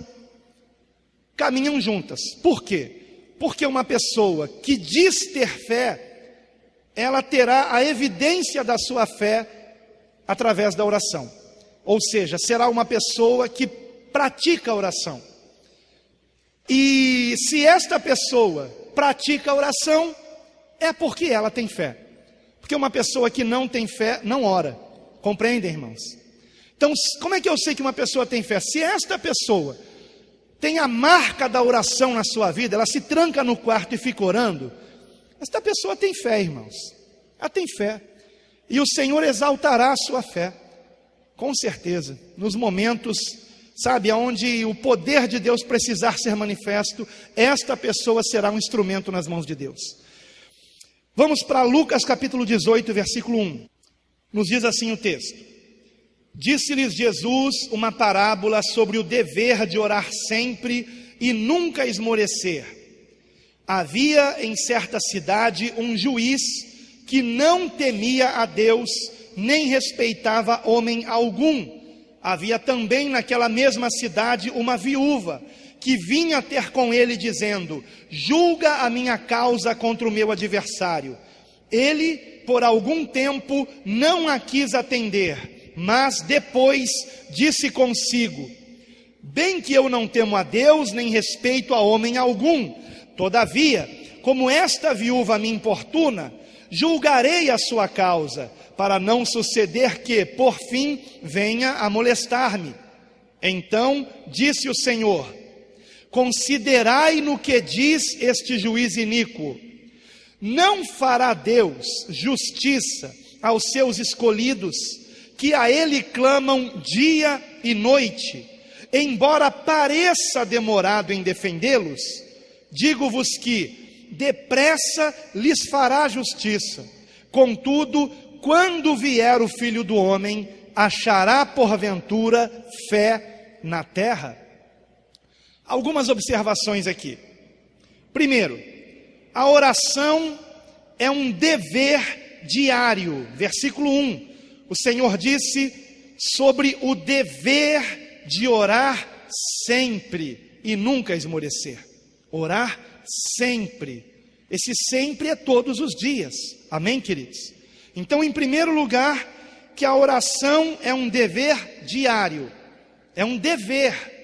caminham juntas. Por quê? Porque uma pessoa que diz ter fé, ela terá a evidência da sua fé através da oração. Ou seja, será uma pessoa que pratica a oração. E se esta pessoa pratica a oração, é porque ela tem fé. Porque uma pessoa que não tem fé, não ora. Compreendem, irmãos? Então, como é que eu sei que uma pessoa tem fé? Se esta pessoa tem a marca da oração na sua vida, ela se tranca no quarto e fica orando, esta pessoa tem fé, irmãos. Ela tem fé. E o Senhor exaltará a sua fé. Com certeza. Nos momentos, sabe, onde o poder de Deus precisar ser manifesto, esta pessoa será um instrumento nas mãos de Deus. Vamos para Lucas capítulo 18, versículo 1. Nos diz assim o texto: Disse-lhes Jesus uma parábola sobre o dever de orar sempre e nunca esmorecer. Havia em certa cidade um juiz que não temia a Deus, nem respeitava homem algum. Havia também naquela mesma cidade uma viúva, que vinha ter com ele dizendo: julga a minha causa contra o meu adversário. Ele, por algum tempo, não a quis atender, mas depois disse consigo: bem que eu não temo a Deus, nem respeito a homem algum. Todavia, como esta viúva me importuna, julgarei a sua causa, para não suceder que, por fim, venha a molestar-me. Então disse o Senhor: considerai no que diz este juiz iníquo. Não fará Deus justiça aos seus escolhidos, que a Ele clamam dia e noite, embora pareça demorado em defendê-los, digo-vos que depressa lhes fará justiça. Contudo, quando vier o Filho do Homem, achará porventura fé na terra? Algumas observações aqui. Primeiro, a oração é um dever diário. Versículo 1, o Senhor disse sobre o dever de orar sempre e nunca esmorecer. Orar sempre. Esse sempre é todos os dias. Amém, queridos? Então, em primeiro lugar, que a oração é um dever diário. É um dever.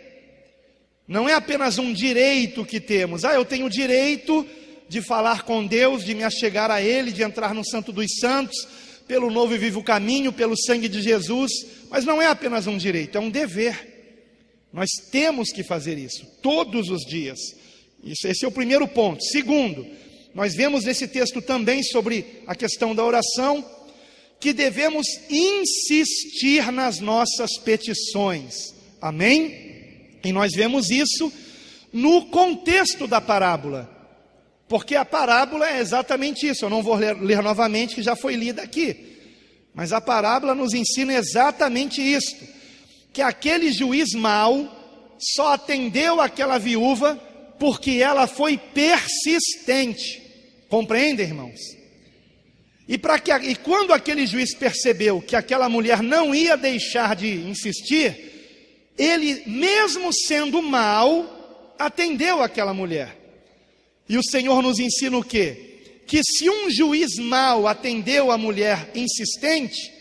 Não é apenas um direito que temos. Eu tenho o direito de falar com Deus, de me achegar a Ele, de entrar no Santo dos Santos, pelo novo e vivo caminho, pelo sangue de Jesus. Mas não é apenas um direito, é um dever. Nós temos que fazer isso, todos os dias. Esse é o primeiro ponto. Segundo, nós vemos nesse texto também sobre a questão da oração, que devemos insistir nas nossas petições. Amém? E nós vemos isso no contexto da parábola, porque a parábola é exatamente isso. Eu não vou ler novamente, que já foi lida aqui, mas a parábola nos ensina exatamente isso, que aquele juiz mau só atendeu aquela viúva porque ela foi persistente. Compreendem, irmãos? E quando aquele juiz percebeu que aquela mulher não ia deixar de insistir, ele, mesmo sendo mau, atendeu aquela mulher. E o Senhor nos ensina o quê? Que se um juiz mau atendeu a mulher insistente,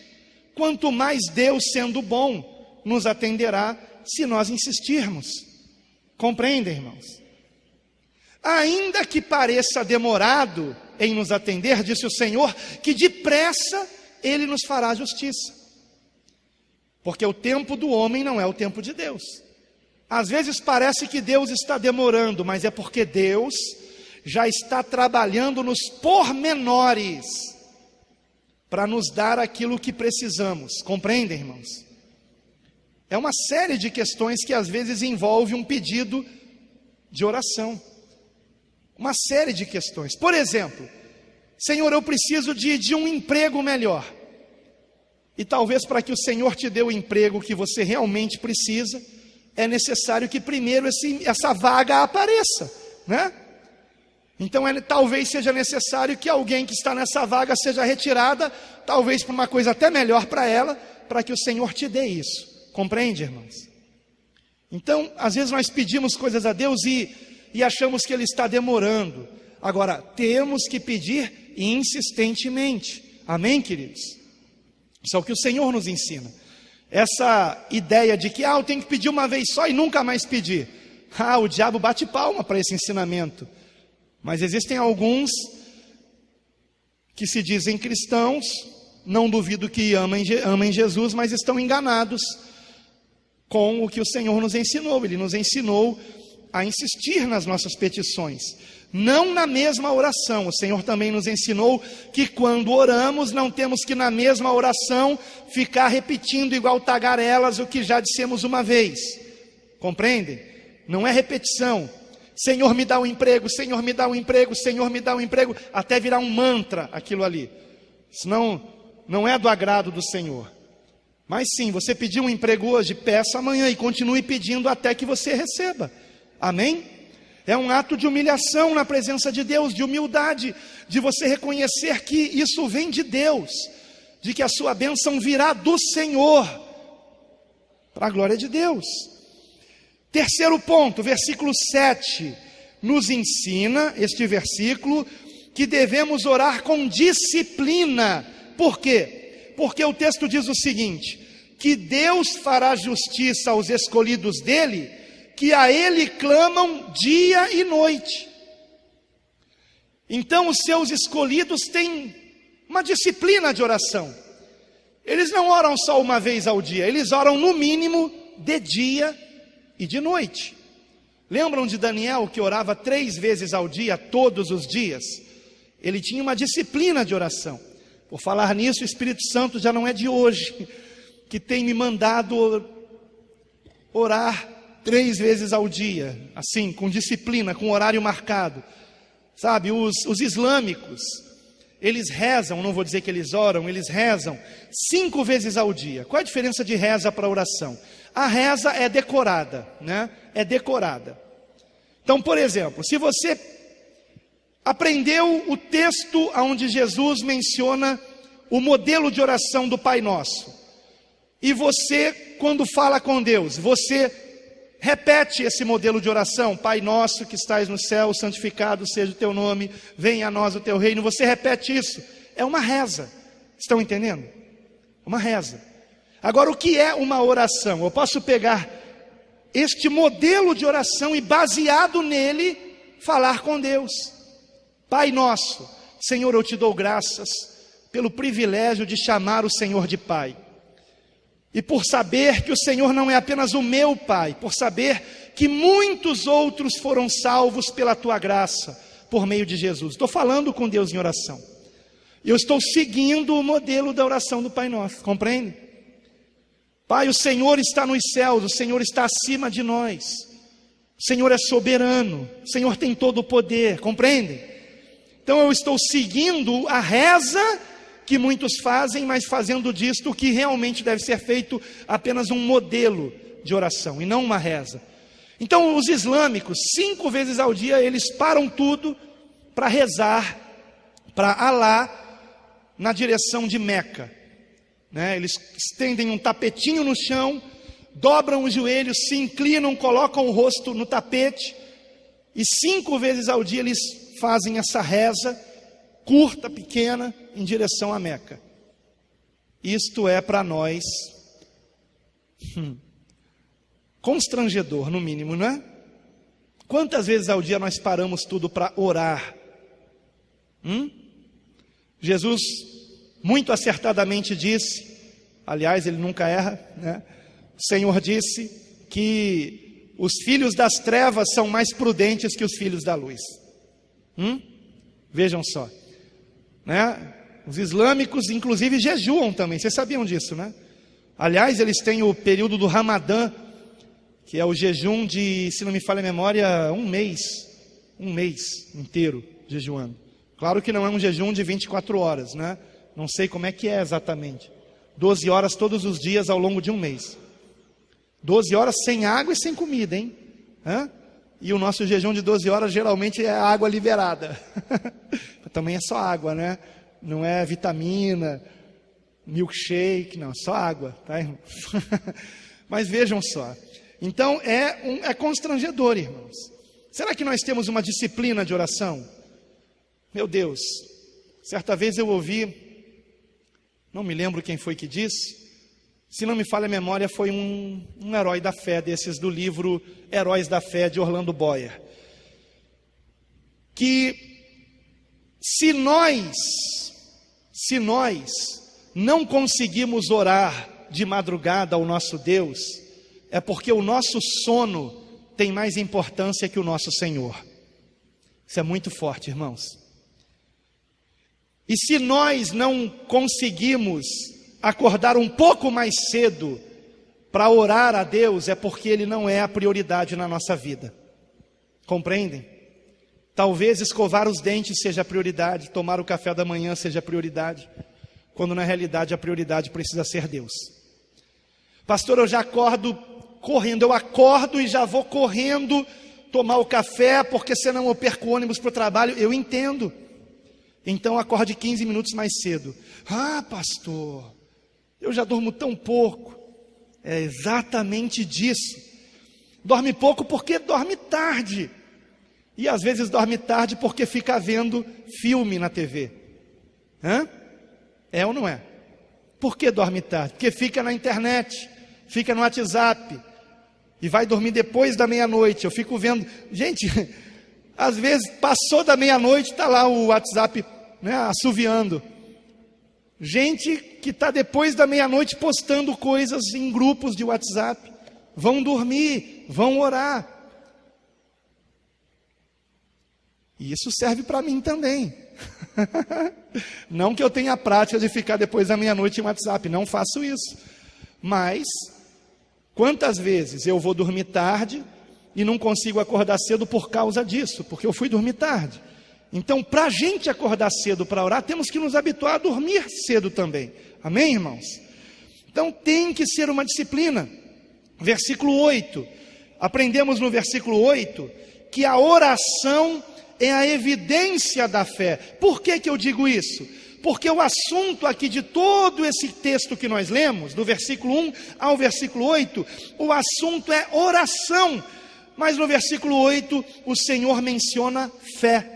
quanto mais Deus, sendo bom, nos atenderá se nós insistirmos. Compreendem, irmãos? Ainda que pareça demorado em nos atender, disse o Senhor, que depressa Ele nos fará justiça. Porque o tempo do homem não é o tempo de Deus. Às vezes parece que Deus está demorando, mas é porque Deus já está trabalhando nos pormenores para nos dar aquilo que precisamos. Compreendem, irmãos? É uma série de questões que às vezes envolve um pedido de oração. Uma série de questões. Por exemplo, Senhor, eu preciso de um emprego melhor. E talvez para que o Senhor te dê o emprego que você realmente precisa, é necessário que primeiro essa vaga apareça, né? Então talvez seja necessário que alguém que está nessa vaga seja retirada, talvez para uma coisa até melhor para ela, para que o Senhor te dê isso. Compreende, irmãos? Então, às vezes nós pedimos coisas a Deus e achamos que Ele está demorando. Agora, temos que pedir insistentemente. Amém, queridos? Isso é o que o Senhor nos ensina. Essa ideia de que eu tenho que pedir uma vez só e nunca mais pedir. O diabo bate palma para esse ensinamento. Mas existem alguns que se dizem cristãos, não duvido que amem Jesus, mas estão enganados com o que o Senhor nos ensinou. Ele nos ensinou a insistir nas nossas petições. Não na mesma oração. O Senhor também nos ensinou que quando oramos, não temos que na mesma oração ficar repetindo igual tagarelas o que já dissemos uma vez. Compreendem? Não é repetição. Senhor, me dá um emprego, Senhor, me dá um emprego, Senhor, me dá um emprego, até virar um mantra aquilo ali. Senão, não é do agrado do Senhor. Mas sim, você pediu um emprego hoje, peça amanhã e continue pedindo até que você receba. Amém? É um ato de humilhação na presença de Deus, de humildade, de você reconhecer que isso vem de Deus, de que a sua bênção virá do Senhor, para a glória de Deus. Terceiro ponto, versículo 7, nos ensina, este versículo, que devemos orar com disciplina. Por quê? Porque o texto diz o seguinte, que Deus fará justiça aos escolhidos dele, que a Ele clamam dia e noite. Então os seus escolhidos têm uma disciplina de oração. Eles não oram só uma vez ao dia, eles oram no mínimo de dia e de noite. Lembram de Daniel, que orava 3 vezes ao dia, todos os dias? Ele tinha uma disciplina de oração. Por falar nisso, o Espírito Santo já não é de hoje. que tem me mandado orar 3 vezes ao dia, assim, com disciplina, com horário marcado. Sabe, os islâmicos, eles rezam, não vou dizer que eles oram, eles rezam 5 vezes ao dia. Qual a diferença de reza para oração? A reza é decorada, né? É decorada. Então, por exemplo, se você aprendeu o texto onde Jesus menciona o modelo de oração do Pai Nosso, e você, quando fala com Deus, você repete esse modelo de oração: Pai Nosso que estais no céu, santificado seja o teu nome, venha a nós o teu reino. Você repete isso, é uma reza. Estão entendendo? Uma reza. Agora, o que é uma oração? Eu posso pegar este modelo de oração e, baseado nele, falar com Deus. Pai Nosso, Senhor, eu te dou graças pelo privilégio de chamar o Senhor de Pai. E por saber que o Senhor não é apenas o meu Pai, por saber que muitos outros foram salvos pela tua graça, por meio de Jesus. Estou falando com Deus em oração. E eu estou seguindo o modelo da oração do Pai Nosso, compreende? Pai, o Senhor está nos céus, o Senhor está acima de nós. O Senhor é soberano, o Senhor tem todo o poder, compreende? Então eu estou seguindo a reza que muitos fazem, mas fazendo disto o que realmente deve ser feito, apenas um modelo de oração, e não uma reza. Então os islâmicos, 5 vezes ao dia, eles param tudo para rezar para Alá na direção de Meca, né? Eles estendem um tapetinho no chão, dobram os joelhos, se inclinam, colocam o rosto no tapete, e 5 vezes ao dia eles fazem essa reza curta, pequena, em direção a Meca. Isto é para nós constrangedor, no mínimo, não é? Quantas vezes ao dia nós paramos tudo para orar? Jesus muito acertadamente disse, aliás, ele nunca erra, né? O Senhor disse que os filhos das trevas são mais prudentes que os filhos da luz. Vejam só, né? Os islâmicos, inclusive, jejuam também. Vocês sabiam disso, né? Aliás, eles têm o período do Ramadã, que é o jejum de, se não me falha a memória, um mês inteiro jejuando. Claro que não é um jejum de 24 horas, né? Não sei como é que é exatamente. 12 horas todos os dias ao longo de um mês. 12 horas sem água e sem comida, hein? E o nosso jejum de 12 horas geralmente é água liberada. Também é só água, né? Não é vitamina, milkshake, não, só água, tá, irmão? Mas vejam só. Então é constrangedor, irmãos. Será que nós temos uma disciplina de oração? Meu Deus, certa vez eu ouvi, não me lembro quem foi que disse, se não me falha a memória, foi um herói da fé, desses do livro Heróis da Fé, de Orlando Boyer, que se nós não conseguimos orar de madrugada ao nosso Deus, é porque o nosso sono tem mais importância que o nosso Senhor. Isso é muito forte, irmãos. E se nós não conseguimos acordar um pouco mais cedo para orar a Deus, é porque Ele não é a prioridade na nossa vida. Compreendem? Talvez escovar os dentes seja a prioridade, tomar o café da manhã seja a prioridade, quando na realidade a prioridade precisa ser Deus. Pastor, eu já acordo correndo, eu acordo e já vou correndo tomar o café, porque senão eu perco o ônibus para o trabalho. Eu entendo. Então acorde 15 minutos mais cedo. Ah, pastor, eu já durmo tão pouco. É exatamente disso. Dorme pouco porque dorme tarde. E às vezes dorme tarde porque fica vendo filme na TV. É ou não é? Por que dorme tarde? Porque fica na internet, fica no WhatsApp, e vai dormir depois da meia-noite. Eu fico vendo, gente, às vezes passou da meia-noite, está lá o WhatsApp, né, assoviando. Gente que está depois da meia-noite postando coisas em grupos de WhatsApp. Vão dormir, vão orar. E isso serve para mim também. Não que eu tenha a prática de ficar depois da meia-noite em WhatsApp, não faço isso. Mas, quantas vezes eu vou dormir tarde e não consigo acordar cedo por causa disso, porque eu fui dormir tarde. Então, para a gente acordar cedo para orar, temos que nos habituar a dormir cedo também. Amém, irmãos? Então, tem que ser uma disciplina. Versículo 8. Aprendemos no versículo 8 que a oração é a evidência da fé. Por que eu digo isso? Porque o assunto aqui de todo esse texto que nós lemos, do versículo 1 ao versículo 8, o assunto é oração. Mas no versículo 8, o Senhor menciona fé,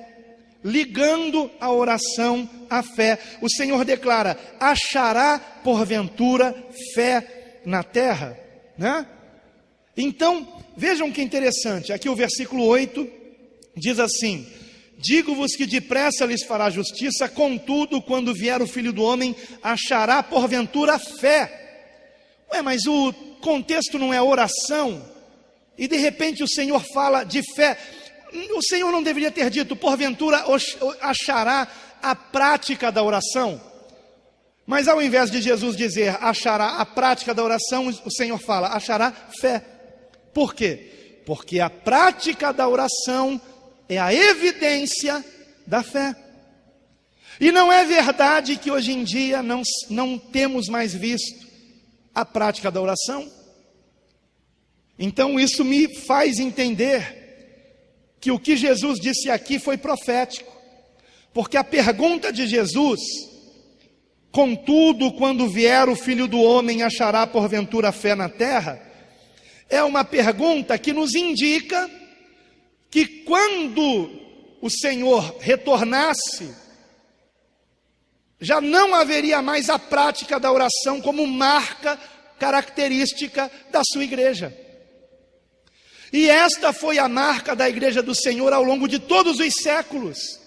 ligando a oração à fé. O Senhor declara: achará porventura fé na terra, né? Então, vejam que interessante, aqui o versículo 8 diz assim: digo-vos que depressa lhes fará justiça, contudo, quando vier o Filho do Homem, achará porventura fé. Ué, mas o contexto não é oração? E de repente o Senhor fala de fé. O Senhor não deveria ter dito, porventura achará a prática da oração? Mas ao invés de Jesus dizer, achará a prática da oração, o Senhor fala, achará fé. Por quê? Porque a prática da oração é a evidência da fé. E não é verdade que hoje em dia não temos mais visto a prática da oração? Então isso me faz entender que o que Jesus disse aqui foi profético. Porque a pergunta de Jesus, contudo, quando vier o Filho do Homem, achará porventura fé na terra, é uma pergunta que nos indica que quando o Senhor retornasse, já não haveria mais a prática da oração como marca característica da sua igreja. E esta foi a marca da igreja do Senhor ao longo de todos os séculos,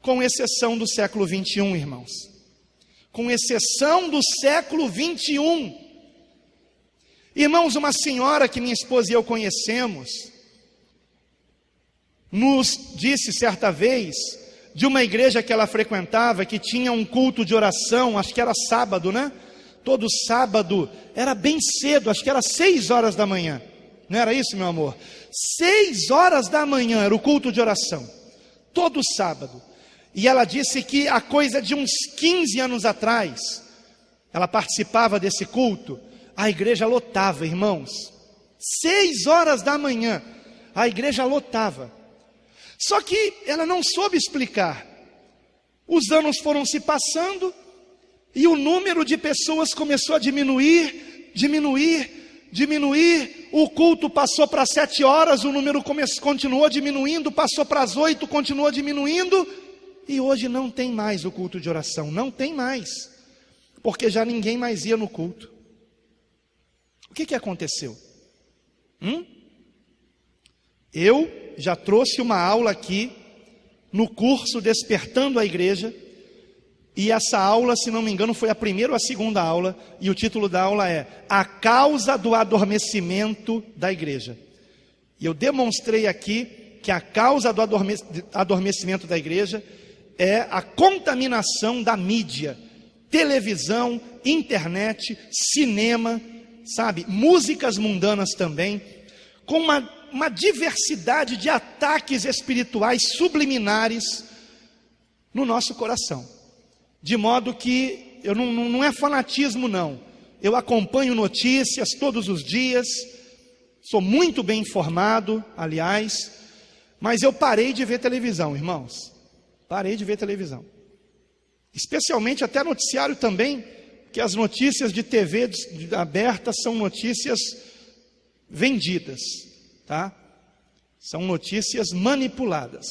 com exceção do século 21, irmãos. Com exceção do século 21. Irmãos, uma senhora que minha esposa e eu conhecemos, nos disse certa vez, de uma igreja que ela frequentava, que tinha um culto de oração, acho que era sábado, né? Todo sábado, era bem cedo, acho que era 6 horas da manhã. Não era isso, meu amor? 6 horas da manhã era o culto de oração, todo sábado. E ela disse que há coisa de uns 15 anos atrás, ela participava desse culto, a igreja lotava, irmãos. 6 horas da manhã, a igreja lotava. Só que ela não soube explicar. Os anos foram se passando e o número de pessoas começou a diminuir. O culto passou para 7 horas, o número continuou diminuindo, passou para as 8, continuou diminuindo. E hoje não tem mais o culto de oração, não tem mais. Porque já ninguém mais ia no culto. O que aconteceu? Eu já trouxe uma aula aqui no curso Despertando a Igreja, e essa aula, se não me engano, foi a primeira ou a segunda aula, e o título da aula é A Causa do Adormecimento da Igreja. E eu demonstrei aqui que a causa do adormecimento da igreja é a contaminação da mídia, televisão, internet, cinema, sabe, músicas mundanas também, com uma diversidade de ataques espirituais subliminares no nosso coração. De modo que, não é fanatismo não, eu acompanho notícias todos os dias, sou muito bem informado, aliás, mas eu parei de ver televisão, irmãos, parei de ver televisão, especialmente até noticiário também, que as notícias de TV aberta são notícias vendidas, tá? São notícias manipuladas.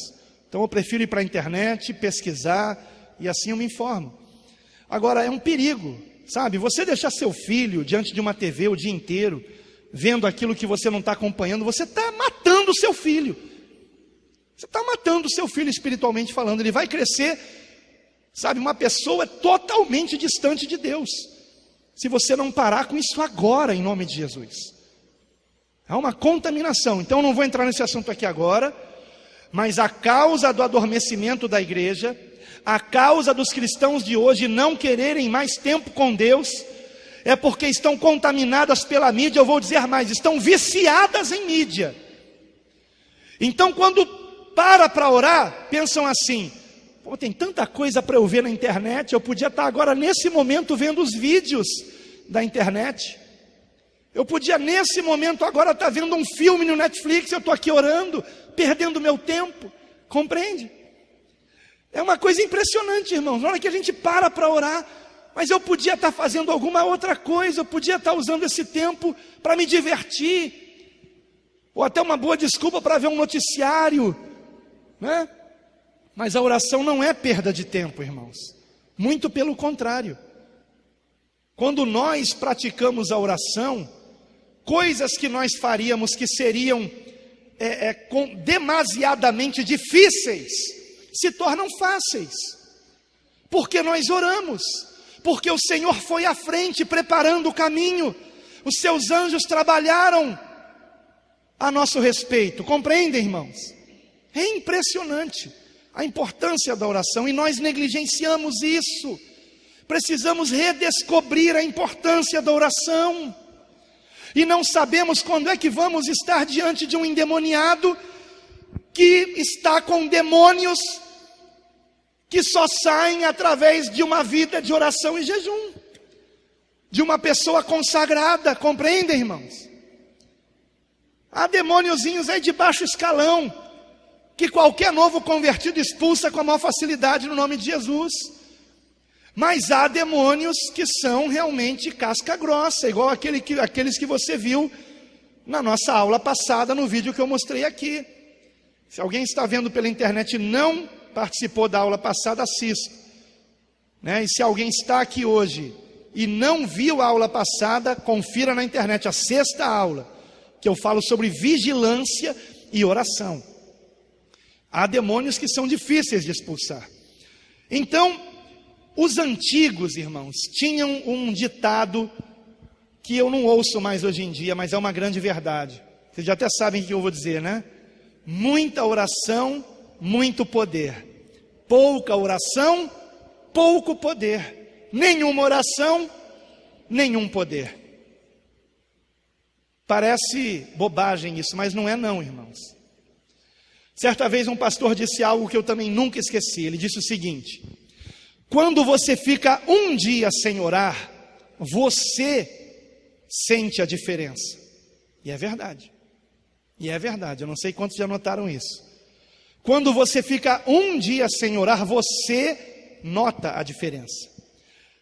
Então eu prefiro ir para a internet, pesquisar, e assim eu me informo. Agora é um perigo, sabe? Você deixar seu filho diante de uma TV o dia inteiro, vendo aquilo que você não está acompanhando, você está matando o seu filho. Você está matando o seu filho espiritualmente falando. Ele vai crescer, sabe, uma pessoa totalmente distante de Deus, se você não parar com isso agora, em nome de Jesus. Há uma contaminação. Então não vou entrar nesse assunto aqui agora, mas a causa do adormecimento da igreja, a causa dos cristãos de hoje não quererem mais tempo com Deus, é porque estão contaminadas pela mídia. Eu vou dizer mais, estão viciadas em mídia. Então, quando para orar, pensam assim: pô, tem tanta coisa para eu ver na internet, eu podia estar agora nesse momento vendo os vídeos da internet. Eu podia nesse momento agora estar vendo um filme no Netflix, eu estou aqui orando, perdendo meu tempo. Compreende? É uma coisa impressionante, irmãos. Na hora que a gente para orar, mas eu podia estar fazendo alguma outra coisa, eu podia estar usando esse tempo para me divertir, ou até uma boa desculpa para ver um noticiário, né? Mas a oração não é perda de tempo, irmãos. Muito pelo contrário. Quando nós praticamos a oração, coisas que nós faríamos que seriam demasiadamente difíceis, se tornam fáceis, porque nós oramos, porque o Senhor foi à frente preparando o caminho, os seus anjos trabalharam a nosso respeito. Compreendem, irmãos? É impressionante a importância da oração, e nós negligenciamos isso. Precisamos redescobrir a importância da oração, e não sabemos quando é que vamos estar diante de um endemoniado que está com demônios que só saem através de uma vida de oração e jejum, de uma pessoa consagrada. Compreendem, irmãos? Há demôniozinhos aí de baixo escalão, que qualquer novo convertido expulsa com a maior facilidade no nome de Jesus. Mas há demônios que são realmente casca grossa, igual aqueles que você viu na nossa aula passada, no vídeo que eu mostrei aqui. Se alguém está vendo pela internet e não participou da aula passada, assista, né? E se alguém está aqui hoje e não viu a aula passada, confira na internet a 6ª aula, que eu falo sobre vigilância e oração. Há demônios que são difíceis de expulsar. Então, os antigos, irmãos, tinham um ditado que eu não ouço mais hoje em dia, mas é uma grande verdade. Vocês já até sabem o que eu vou dizer, né? Muita oração, muito poder. Pouca oração, pouco poder. Nenhuma oração, nenhum poder. Parece bobagem isso, mas não é não, irmãos. Certa vez um pastor disse algo que eu também nunca esqueci. Ele disse o seguinte: quando você fica um dia sem orar, você sente a diferença. E é verdade. E é verdade, eu não sei quantos já notaram isso. Quando você fica um dia sem orar, você nota a diferença.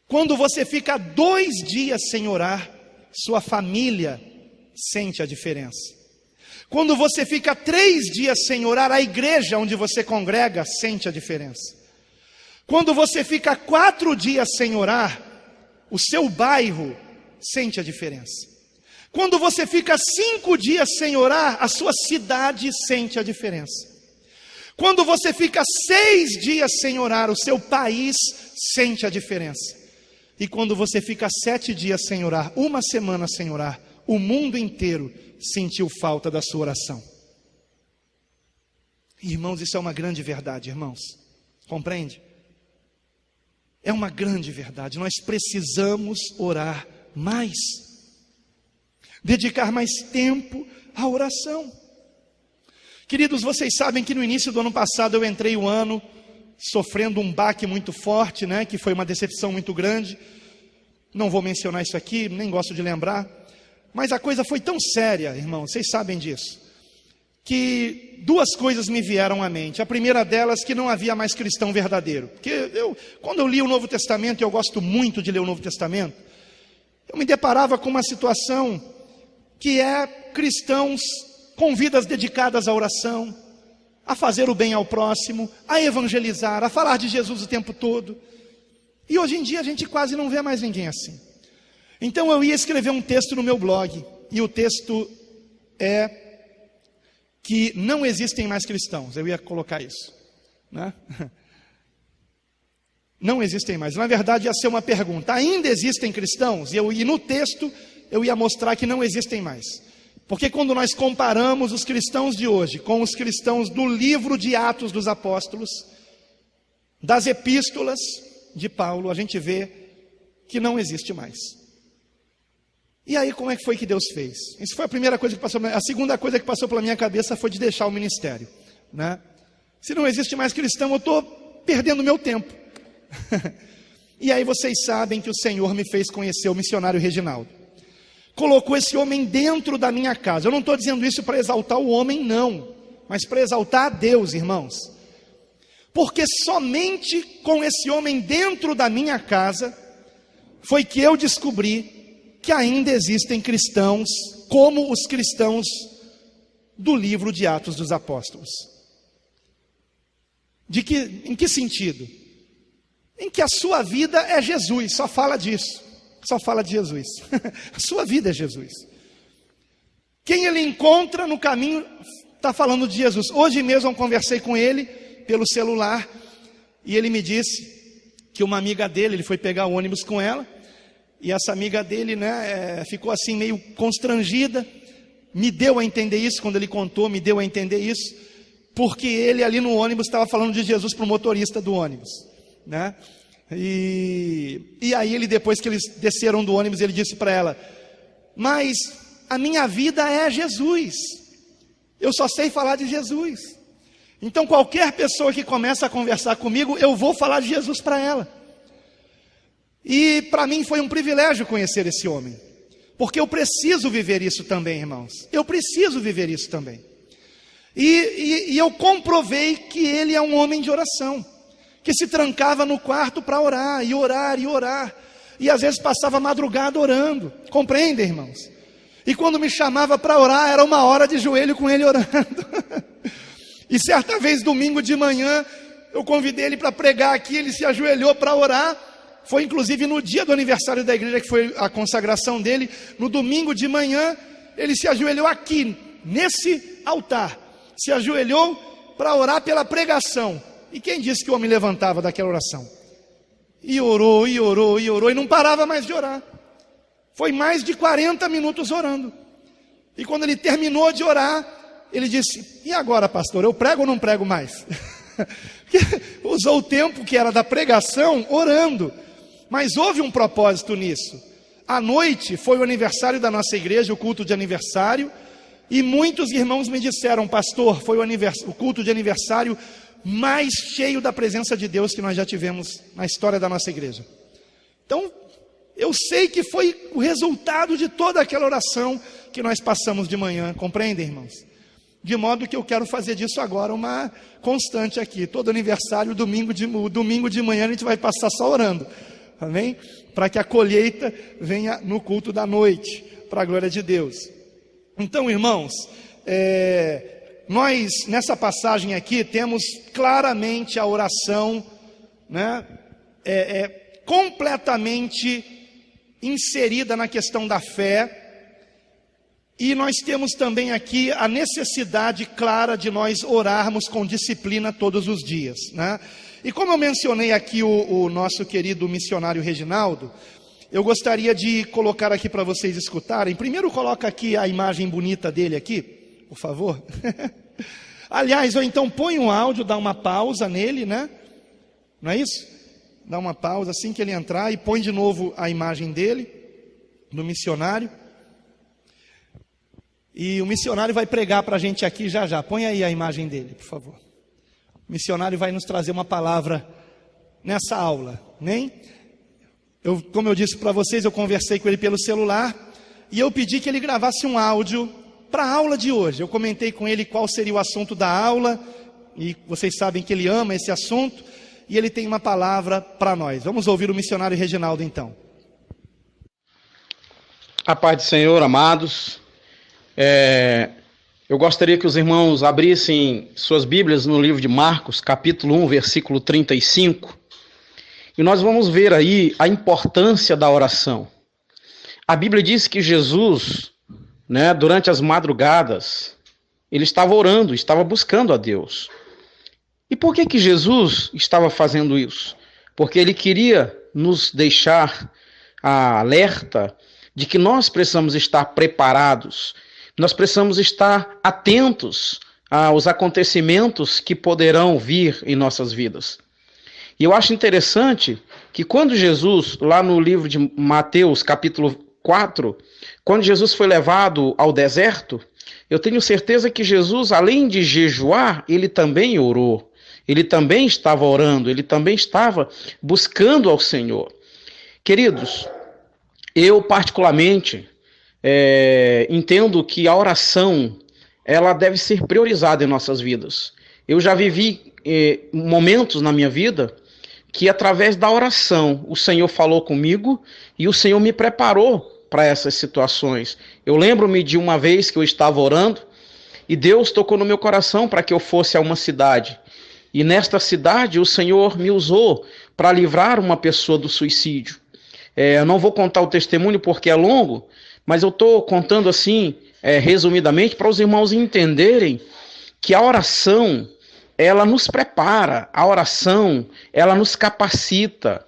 Quando você fica 2 dias sem orar, sua família sente a diferença. Quando você fica 3 dias sem orar, a igreja onde você congrega sente a diferença. Quando você fica 4 dias sem orar, o seu bairro sente a diferença. Quando você fica 5 dias sem orar, a sua cidade sente a diferença. Quando você fica 6 dias sem orar, o seu país sente a diferença. E quando você fica 7 dias sem orar, 1 semana sem orar, o mundo inteiro sentiu falta da sua oração. Irmãos, isso é uma grande verdade, irmãos. Compreende? É uma grande verdade. Nós precisamos orar mais. Dedicar mais tempo à oração. Queridos, vocês sabem que no início do ano passado eu entrei o ano sofrendo um baque muito forte, né? Que foi uma decepção muito grande. Não vou mencionar isso aqui, nem gosto de lembrar. Mas a coisa foi tão séria, irmãos, vocês sabem disso, que 2 coisas me vieram à mente. A primeira delas, que não havia mais cristão verdadeiro. Porque quando eu li o Novo Testamento, e eu gosto muito de ler o Novo Testamento, eu me deparava com uma situação que é cristãos com vidas dedicadas à oração, a fazer o bem ao próximo, a evangelizar, a falar de Jesus o tempo todo. E hoje em dia a gente quase não vê mais ninguém assim. Então eu ia escrever um texto no meu blog, e o texto é que não existem mais cristãos. Eu ia colocar isso, né? Não existem mais. Na verdade ia ser uma pergunta: ainda existem cristãos? E no texto eu ia mostrar que não existem mais. Porque quando nós comparamos os cristãos de hoje com os cristãos do livro de Atos dos Apóstolos, das epístolas de Paulo, a gente vê que não existe mais. E aí, como é que foi que Deus fez? Isso foi a primeira coisa que passou. A segunda coisa que passou pela minha cabeça foi de deixar o ministério, né? Se não existe mais cristão, eu estou perdendo meu tempo. E aí vocês sabem que o Senhor me fez conhecer o missionário Reginaldo. Colocou esse homem dentro da minha casa. Eu não estou dizendo isso para exaltar o homem, não, mas para exaltar a Deus, irmãos. Porque somente com esse homem dentro da minha casa foi que eu descobri que ainda existem cristãos como os cristãos do livro de Atos dos Apóstolos. Em que sentido? Em que a sua vida é Jesus, só fala disso, só fala de Jesus. A sua vida é Jesus. Quem ele encontra no caminho está falando de Jesus. Hoje mesmo eu conversei com ele pelo celular e ele me disse que uma amiga dele, ele foi pegar o ônibus com ela, e essa amiga dele, né, ficou assim meio constrangida, me deu a entender isso, quando ele contou, me deu a entender isso, porque ele ali no ônibus estava falando de Jesus para o motorista do ônibus, né? E aí ele, depois que eles desceram do ônibus, ele disse para ela: mas a minha vida é Jesus, eu só sei falar de Jesus. Então qualquer pessoa que começa a conversar comigo, eu vou falar de Jesus para ela. E para mim foi um privilégio conhecer esse homem, porque eu preciso viver isso também, irmãos. Eu preciso viver isso também. E eu comprovei que ele é um homem de oração, que se trancava no quarto para orar, e orar, e orar, e às vezes passava a madrugada orando, compreendem, irmãos? E quando me chamava para orar, era 1 hora de joelho com ele orando. E certa vez, domingo de manhã, eu convidei ele para pregar aqui, ele se ajoelhou para orar. Foi inclusive no dia do aniversário da igreja, que foi a consagração dele. No domingo de manhã, ele se ajoelhou aqui, nesse altar, se ajoelhou para orar pela pregação. E quem disse que o homem levantava daquela oração? E orou, e orou, e orou, e não parava mais de orar. Foi mais de 40 minutos orando. E quando ele terminou de orar, ele disse: e agora, pastor, eu prego ou não prego mais? Usou o tempo que era da pregação orando. Mas houve um propósito nisso. À noite foi o aniversário da nossa igreja, o culto de aniversário, e muitos irmãos me disseram: pastor, foi o culto de aniversário mais cheio da presença de Deus que nós já tivemos na história da nossa igreja. Então, eu sei que foi o resultado de toda aquela oração que nós passamos de manhã, compreendem, irmãos? De modo que eu quero fazer disso agora uma constante aqui. Todo aniversário, domingo de manhã, a gente vai passar só orando. Amém? Para que a colheita venha no culto da noite, para a glória de Deus. Então, irmãos, nós nessa passagem aqui temos claramente a oração, né, completamente inserida na questão da fé. E nós temos também aqui a necessidade clara de nós orarmos com disciplina todos os dias, né? E como eu mencionei aqui o nosso querido missionário Reginaldo, eu gostaria de colocar aqui para vocês escutarem. Primeiro coloca aqui a imagem bonita dele aqui, por favor. Aliás, ou então põe um áudio, dá uma pausa nele, né? Não é isso? Dá uma pausa assim que ele entrar e põe de novo a imagem dele, do missionário. E o missionário vai pregar para a gente aqui já já. Põe aí a imagem dele, por favor. O missionário vai nos trazer uma palavra nessa aula, né? Como eu disse para vocês, eu conversei com ele pelo celular e eu pedi que ele gravasse um áudio para a aula de hoje. Eu comentei com ele qual seria o assunto da aula, e vocês sabem que ele ama esse assunto, e ele tem uma palavra para nós. Vamos ouvir o missionário Reginaldo então. A paz do Senhor, amados. Eu gostaria que os irmãos abrissem suas Bíblias no livro de Marcos, capítulo 1, versículo 35. E nós vamos ver aí a importância da oração. A Bíblia diz que Jesus, durante as madrugadas, ele estava orando, estava buscando a Deus. E por que Jesus estava fazendo isso? Porque ele queria nos deixar alerta de que nós precisamos estar preparados. Nós precisamos estar atentos aos acontecimentos que poderão vir em nossas vidas. E eu acho interessante que quando Jesus, lá no livro de Mateus, capítulo 4, quando Jesus foi levado ao deserto, eu tenho certeza que Jesus, além de jejuar, ele também orou. Ele também estava orando, ele também estava buscando ao Senhor. Queridos, eu particularmente entendo que a oração, ela deve ser priorizada em nossas vidas. Eu já vivi momentos na minha vida que através da oração o Senhor falou comigo e o Senhor me preparou para essas situações. Eu lembro-me de uma vez que eu estava orando e Deus tocou no meu coração para que eu fosse a uma cidade. E nesta cidade o Senhor me usou para livrar uma pessoa do suicídio. Eu não vou contar o testemunho porque é longo, mas eu estou contando assim, resumidamente, para os irmãos entenderem que a oração, ela nos prepara, a oração, ela nos capacita.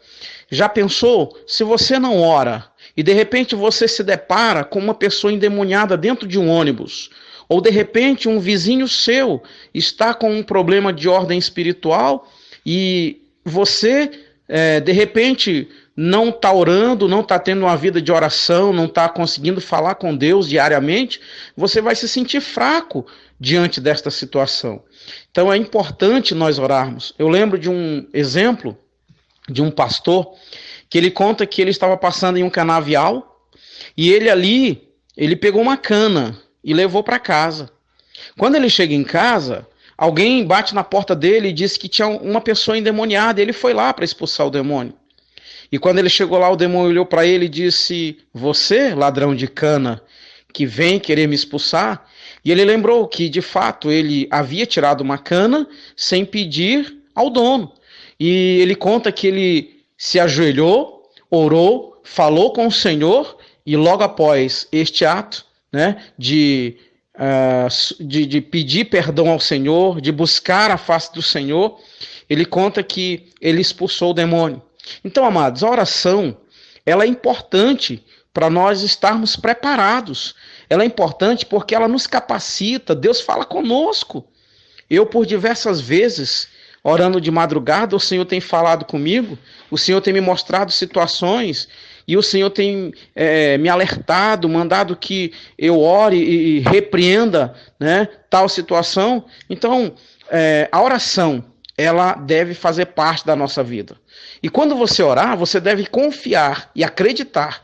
Já pensou, se você não ora e de repente você se depara com uma pessoa endemoniada dentro de um ônibus, ou de repente um vizinho seu está com um problema de ordem espiritual e você, de repente, não está orando, não está tendo uma vida de oração, não está conseguindo falar com Deus diariamente, você vai se sentir fraco diante desta situação. Então é importante nós orarmos. Eu lembro de um exemplo de um pastor que ele conta que ele estava passando em um canavial e ele pegou uma cana e levou para casa. Quando ele chega em casa, alguém bate na porta dele e disse que tinha uma pessoa endemoniada. Ele foi lá para expulsar o demônio. E quando ele chegou lá, o demônio olhou para ele e disse: "Você, ladrão de cana, que vem querer me expulsar?" E ele lembrou que, de fato, ele havia tirado uma cana sem pedir ao dono. E ele conta que ele se ajoelhou, orou, falou com o Senhor, e logo após este ato, de pedir perdão ao Senhor, de buscar a face do Senhor, ele conta que ele expulsou o demônio. Então, amados, a oração, ela é importante para nós estarmos preparados. Ela é importante porque ela nos capacita, Deus fala conosco. Eu, por diversas vezes, orando de madrugada, o Senhor tem falado comigo, o Senhor tem me mostrado situações, e o Senhor tem me alertado, mandado que eu ore e repreenda tal situação. Então, a oração, ela deve fazer parte da nossa vida. E quando você orar, você deve confiar e acreditar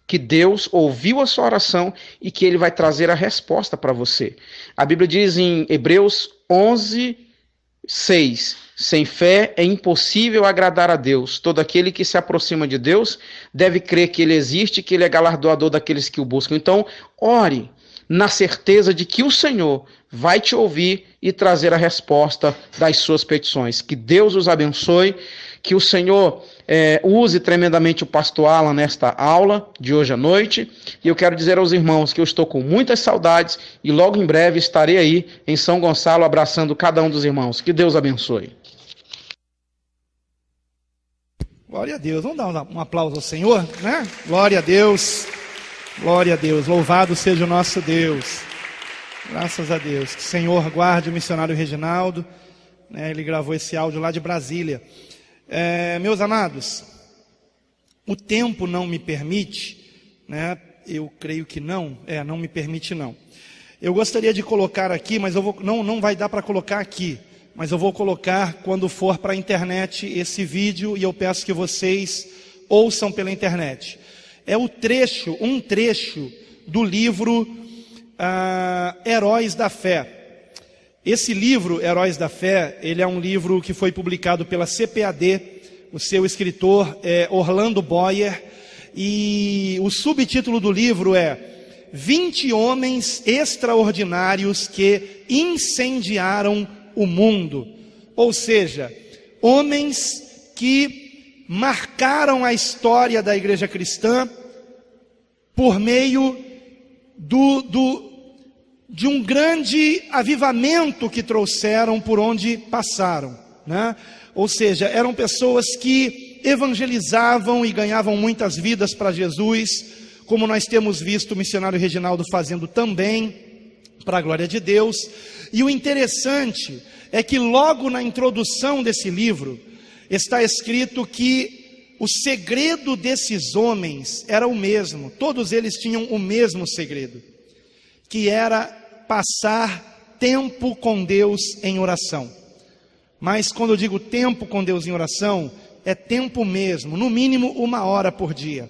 que Deus ouviu a sua oração e que Ele vai trazer a resposta para você. A Bíblia diz em Hebreus 11:6: sem fé é impossível agradar a Deus. Todo aquele que se aproxima de Deus deve crer que Ele existe, que Ele é galardoador daqueles que o buscam. Então, ore na certeza de que o Senhor vai te ouvir e trazer a resposta das suas petições. Que Deus os abençoe, que o Senhor use tremendamente o pastor Alan nesta aula de hoje à noite. E eu quero dizer aos irmãos que eu estou com muitas saudades e logo em breve estarei aí em São Gonçalo abraçando cada um dos irmãos. Que Deus abençoe. Glória a Deus. Vamos dar um aplauso ao Senhor, né? Glória a Deus. Glória a Deus. Louvado seja o nosso Deus. Graças a Deus. Que o Senhor guarde o missionário Reginaldo. Ele gravou esse áudio lá de Brasília. Meus amados, o tempo não me permite, eu creio que não me permite não. Eu gostaria de colocar aqui, mas não vai dar para colocar aqui, mas eu vou colocar quando for para a internet esse vídeo e eu peço que vocês ouçam pela internet. É um trecho do livro Heróis da Fé. Esse livro, Heróis da Fé, ele é um livro que foi publicado pela CPAD, o seu escritor é Orlando Boyer, e o subtítulo do livro é 20 homens extraordinários que incendiaram o mundo. Ou seja, homens que marcaram a história da igreja cristã por meio de um grande avivamento que trouxeram por onde passaram, Ou seja, eram pessoas que evangelizavam e ganhavam muitas vidas para Jesus, como nós temos visto o missionário Reginaldo fazendo também, para a glória de Deus. E o interessante é que logo na introdução desse livro está escrito que o segredo desses homens era o mesmo, todos eles tinham o mesmo segredo, que era passar tempo com Deus em oração. Mas quando eu digo tempo com Deus em oração, é tempo mesmo, no mínimo 1 hora por dia.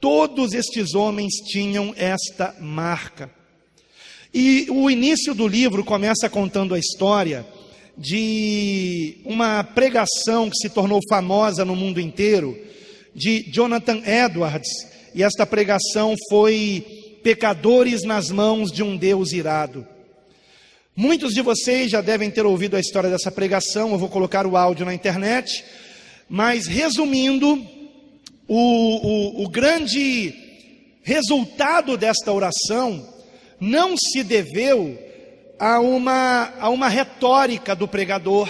Todos estes homens tinham esta marca. E o início do livro começa contando a história de uma pregação que se tornou famosa no mundo inteiro, de Jonathan Edwards, e esta pregação foi pecadores nas mãos de um Deus irado. Muitos de vocês já devem ter ouvido a história dessa pregação, eu vou colocar o áudio na internet, mas resumindo, o grande resultado desta oração não se deveu a uma retórica do pregador,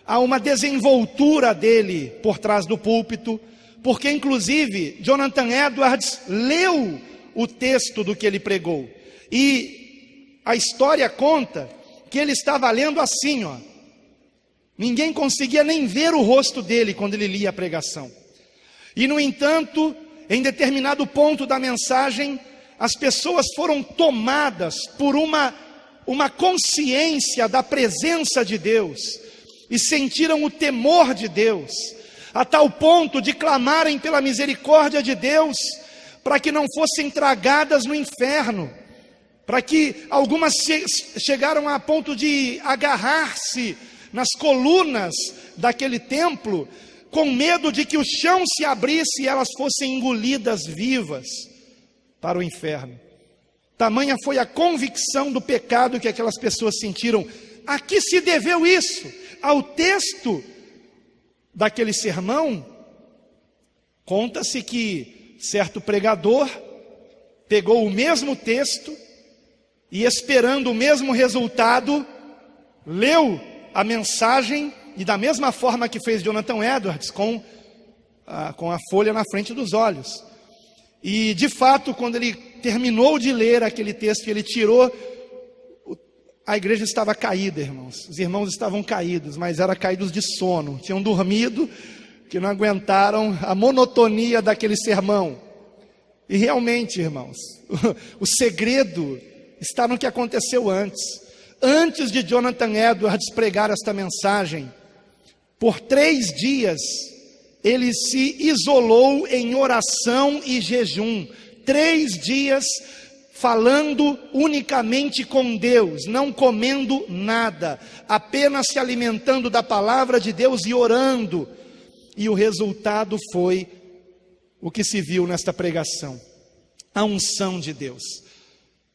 a uma desenvoltura dele por trás do púlpito, porque inclusive Jonathan Edwards leu o texto do que ele pregou, e a história conta que ele estava lendo assim, ó. Ninguém conseguia nem ver o rosto dele quando ele lia a pregação. E no entanto, em determinado ponto da mensagem, as pessoas foram tomadas por uma consciência da presença de Deus, e sentiram o temor de Deus, a tal ponto de clamarem pela misericórdia de Deus, para que não fossem tragadas no inferno, para que algumas chegaram a ponto de agarrar-se nas colunas daquele templo, com medo de que o chão se abrisse e elas fossem engolidas vivas para o inferno. Tamanha foi a convicção do pecado que aquelas pessoas sentiram. A que se deveu isso? Ao texto daquele sermão? Conta-se que certo pregador pegou o mesmo texto e, esperando o mesmo resultado, leu a mensagem, e da mesma forma que fez Jonathan Edwards, com a folha na frente dos olhos. E de fato, quando ele terminou de ler aquele texto, ele tirou, a igreja estava caída, irmãos. Os irmãos estavam caídos, mas eram caídos de sono, tinham dormido, que não aguentaram a monotonia daquele sermão. E realmente, irmãos, o segredo está no que aconteceu antes. Antes de Jonathan Edwards pregar esta mensagem, por 3 dias, ele se isolou em oração e jejum. 3 dias falando unicamente com Deus, não comendo nada, apenas se alimentando da palavra de Deus e orando. E o resultado foi o que se viu nesta pregação: a unção de Deus.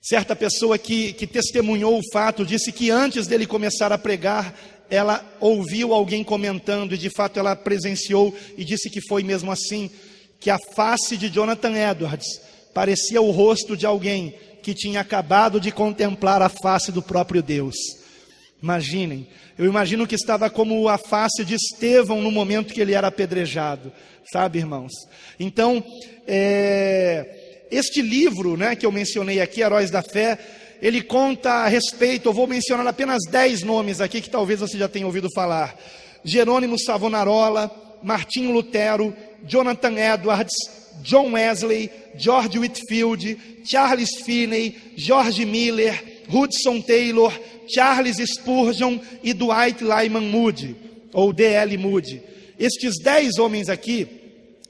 Certa pessoa que testemunhou o fato, disse que antes dele começar a pregar, ela ouviu alguém comentando, e de fato ela presenciou, e disse que foi mesmo assim, que a face de Jonathan Edwards parecia o rosto de alguém que tinha acabado de contemplar a face do próprio Deus. Imaginem, eu imagino que estava como a face de Estevão no momento que ele era apedrejado, sabe, irmãos? Então, este livro, né, que eu mencionei aqui, Heróis da Fé, ele conta a respeito, eu vou mencionar apenas 10 nomes aqui, que talvez você já tenha ouvido falar: Jerônimo Savonarola, Martinho Lutero, Jonathan Edwards, John Wesley, George Whitefield, Charles Finney, George Miller, Hudson Taylor, Charles Spurgeon e Dwight Lyman Moody, ou D.L. Moody. Estes 10 homens aqui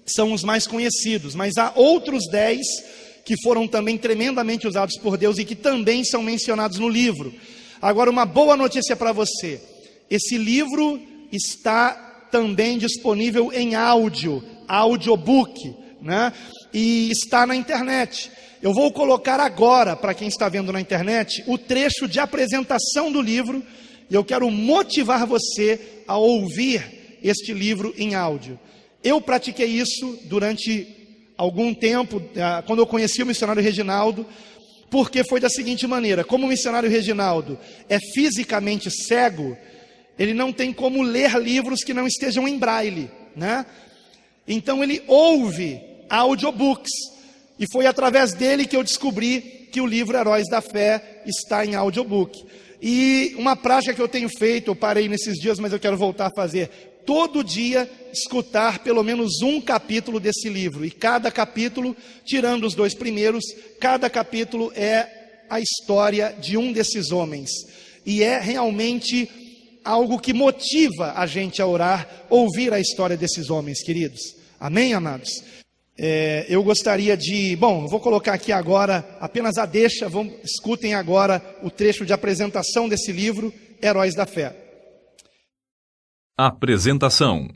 são os mais conhecidos, mas há outros 10 que foram também tremendamente usados por Deus e que também são mencionados no livro. Agora, uma boa notícia para você: esse livro está também disponível em audiobook, né? E está na internet. Eu vou colocar agora, para quem está vendo na internet, o trecho de apresentação do livro, e eu quero motivar você a ouvir este livro em áudio. Eu pratiquei isso durante algum tempo, quando eu conheci o missionário Reginaldo, porque foi da seguinte maneira: como o missionário Reginaldo é fisicamente cego, ele não tem como ler livros que não estejam em braille, né? Então ele ouve audiobooks, e foi através dele que eu descobri que o livro Heróis da Fé está em audiobook. E uma prática que eu tenho feito, eu parei nesses dias, mas eu quero voltar a fazer: todo dia escutar pelo menos um capítulo desse livro. E cada capítulo, tirando os 2 primeiros, cada capítulo é a história de um desses homens. E é realmente algo que motiva a gente a orar, ouvir a história desses homens, queridos. Amém, amados? Eu gostaria de... Bom, vou colocar aqui agora apenas a deixa. Escutem agora o trecho de apresentação desse livro, Heróis da Fé. Apresentação.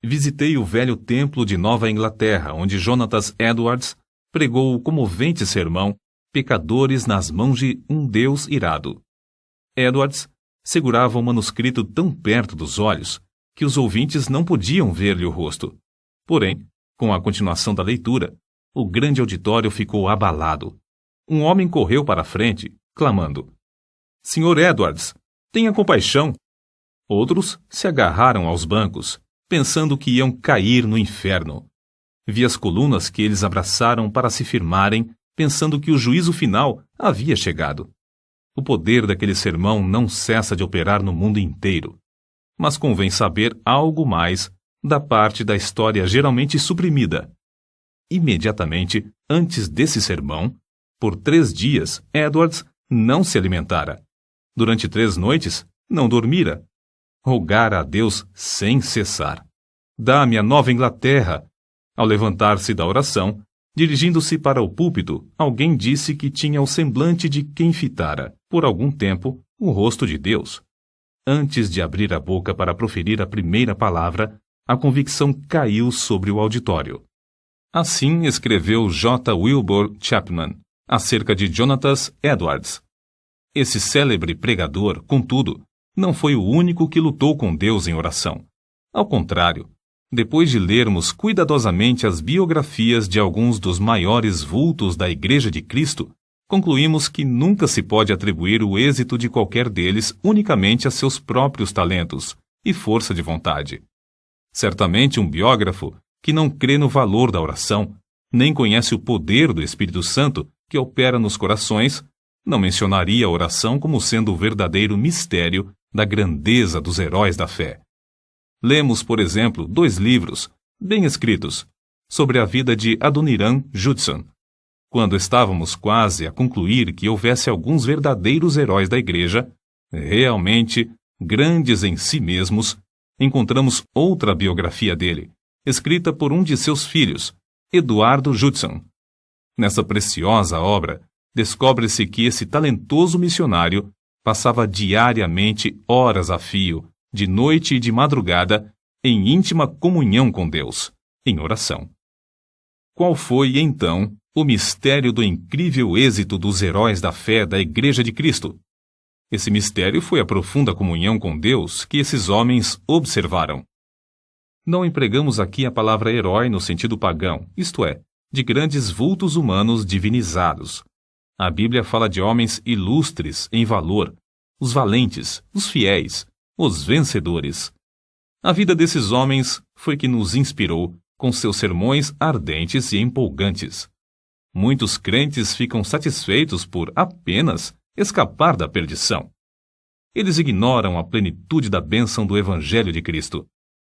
Visitei o velho templo de Nova Inglaterra, onde Jonathan Edwards pregou o comovente sermão Pecadores nas mãos de um Deus irado. Edwards segurava o manuscrito tão perto dos olhos que os ouvintes não podiam ver-lhe o rosto. Porém, com a continuação da leitura, o grande auditório ficou abalado. Um homem correu para a frente, clamando: Sr. Edwards, tenha compaixão! Outros se agarraram aos bancos, pensando que iam cair no inferno. Vi as colunas que eles abraçaram para se firmarem, pensando que o juízo final havia chegado. O poder daquele sermão não cessa de operar no mundo inteiro. Mas convém saber algo mais da parte da história geralmente suprimida. Imediatamente antes desse sermão, por 3 dias, Edwards não se alimentara. Durante 3 noites, não dormira. Rogara a Deus sem cessar: Dá-me a Nova Inglaterra. Ao levantar-se da oração, dirigindo-se para o púlpito, alguém disse que tinha o semblante de quem fitara, por algum tempo, o rosto de Deus. Antes de abrir a boca para proferir a primeira palavra, a convicção caiu sobre o auditório. Assim escreveu J. Wilbur Chapman acerca de Jonathan Edwards. Esse célebre pregador, contudo, não foi o único que lutou com Deus em oração. Ao contrário, depois de lermos cuidadosamente as biografias de alguns dos maiores vultos da Igreja de Cristo, concluímos que nunca se pode atribuir o êxito de qualquer deles unicamente a seus próprios talentos e força de vontade. Certamente um biógrafo que não crê no valor da oração, nem conhece o poder do Espírito Santo que opera nos corações, não mencionaria a oração como sendo o verdadeiro mistério da grandeza dos heróis da fé. Lemos, por exemplo, 2 livros, bem escritos, sobre a vida de Adoniram Judson. Quando estávamos quase a concluir que houvesse alguns verdadeiros heróis da Igreja, realmente grandes em si mesmos, encontramos outra biografia dele, escrita por um de seus filhos, Eduardo Judson. Nessa preciosa obra, descobre-se que esse talentoso missionário passava diariamente horas a fio, de noite e de madrugada, em íntima comunhão com Deus, em oração. Qual foi, então, o mistério do incrível êxito dos heróis da fé da Igreja de Cristo? Esse mistério foi a profunda comunhão com Deus que esses homens observaram. Não empregamos aqui a palavra herói no sentido pagão, isto é, de grandes vultos humanos divinizados. A Bíblia fala de homens ilustres em valor, os valentes, os fiéis, os vencedores. A vida desses homens foi que nos inspirou com seus sermões ardentes e empolgantes. Muitos crentes ficam satisfeitos por apenas escapar da perdição. Eles ignoram a plenitude da bênção do Evangelho de Cristo.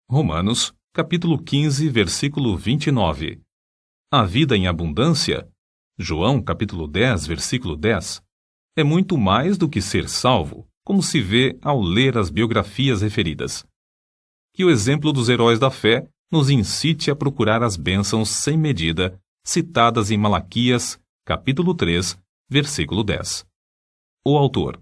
Romanos, capítulo 15, versículo 29. A vida em abundância, João, capítulo 10, versículo 10, é muito mais do que ser salvo, como se vê ao ler as biografias referidas. Que o exemplo dos heróis da fé nos incite a procurar as bênçãos sem medida, citadas em Malaquias, capítulo 3, versículo 10. O autor.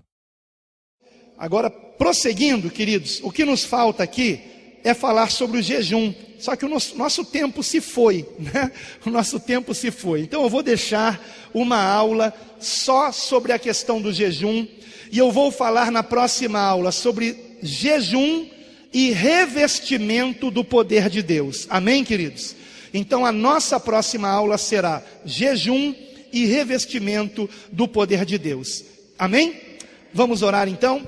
Agora, prosseguindo, queridos, o que nos falta aqui é falar sobre o jejum. Só que o nosso tempo se foi, né? O nosso tempo se foi. Então eu vou deixar uma aula só sobre a questão do jejum. E eu vou falar na próxima aula sobre jejum e revestimento do poder de Deus. Amém, queridos? Então a nossa próxima aula será jejum e revestimento do poder de Deus. Amém? Vamos orar então?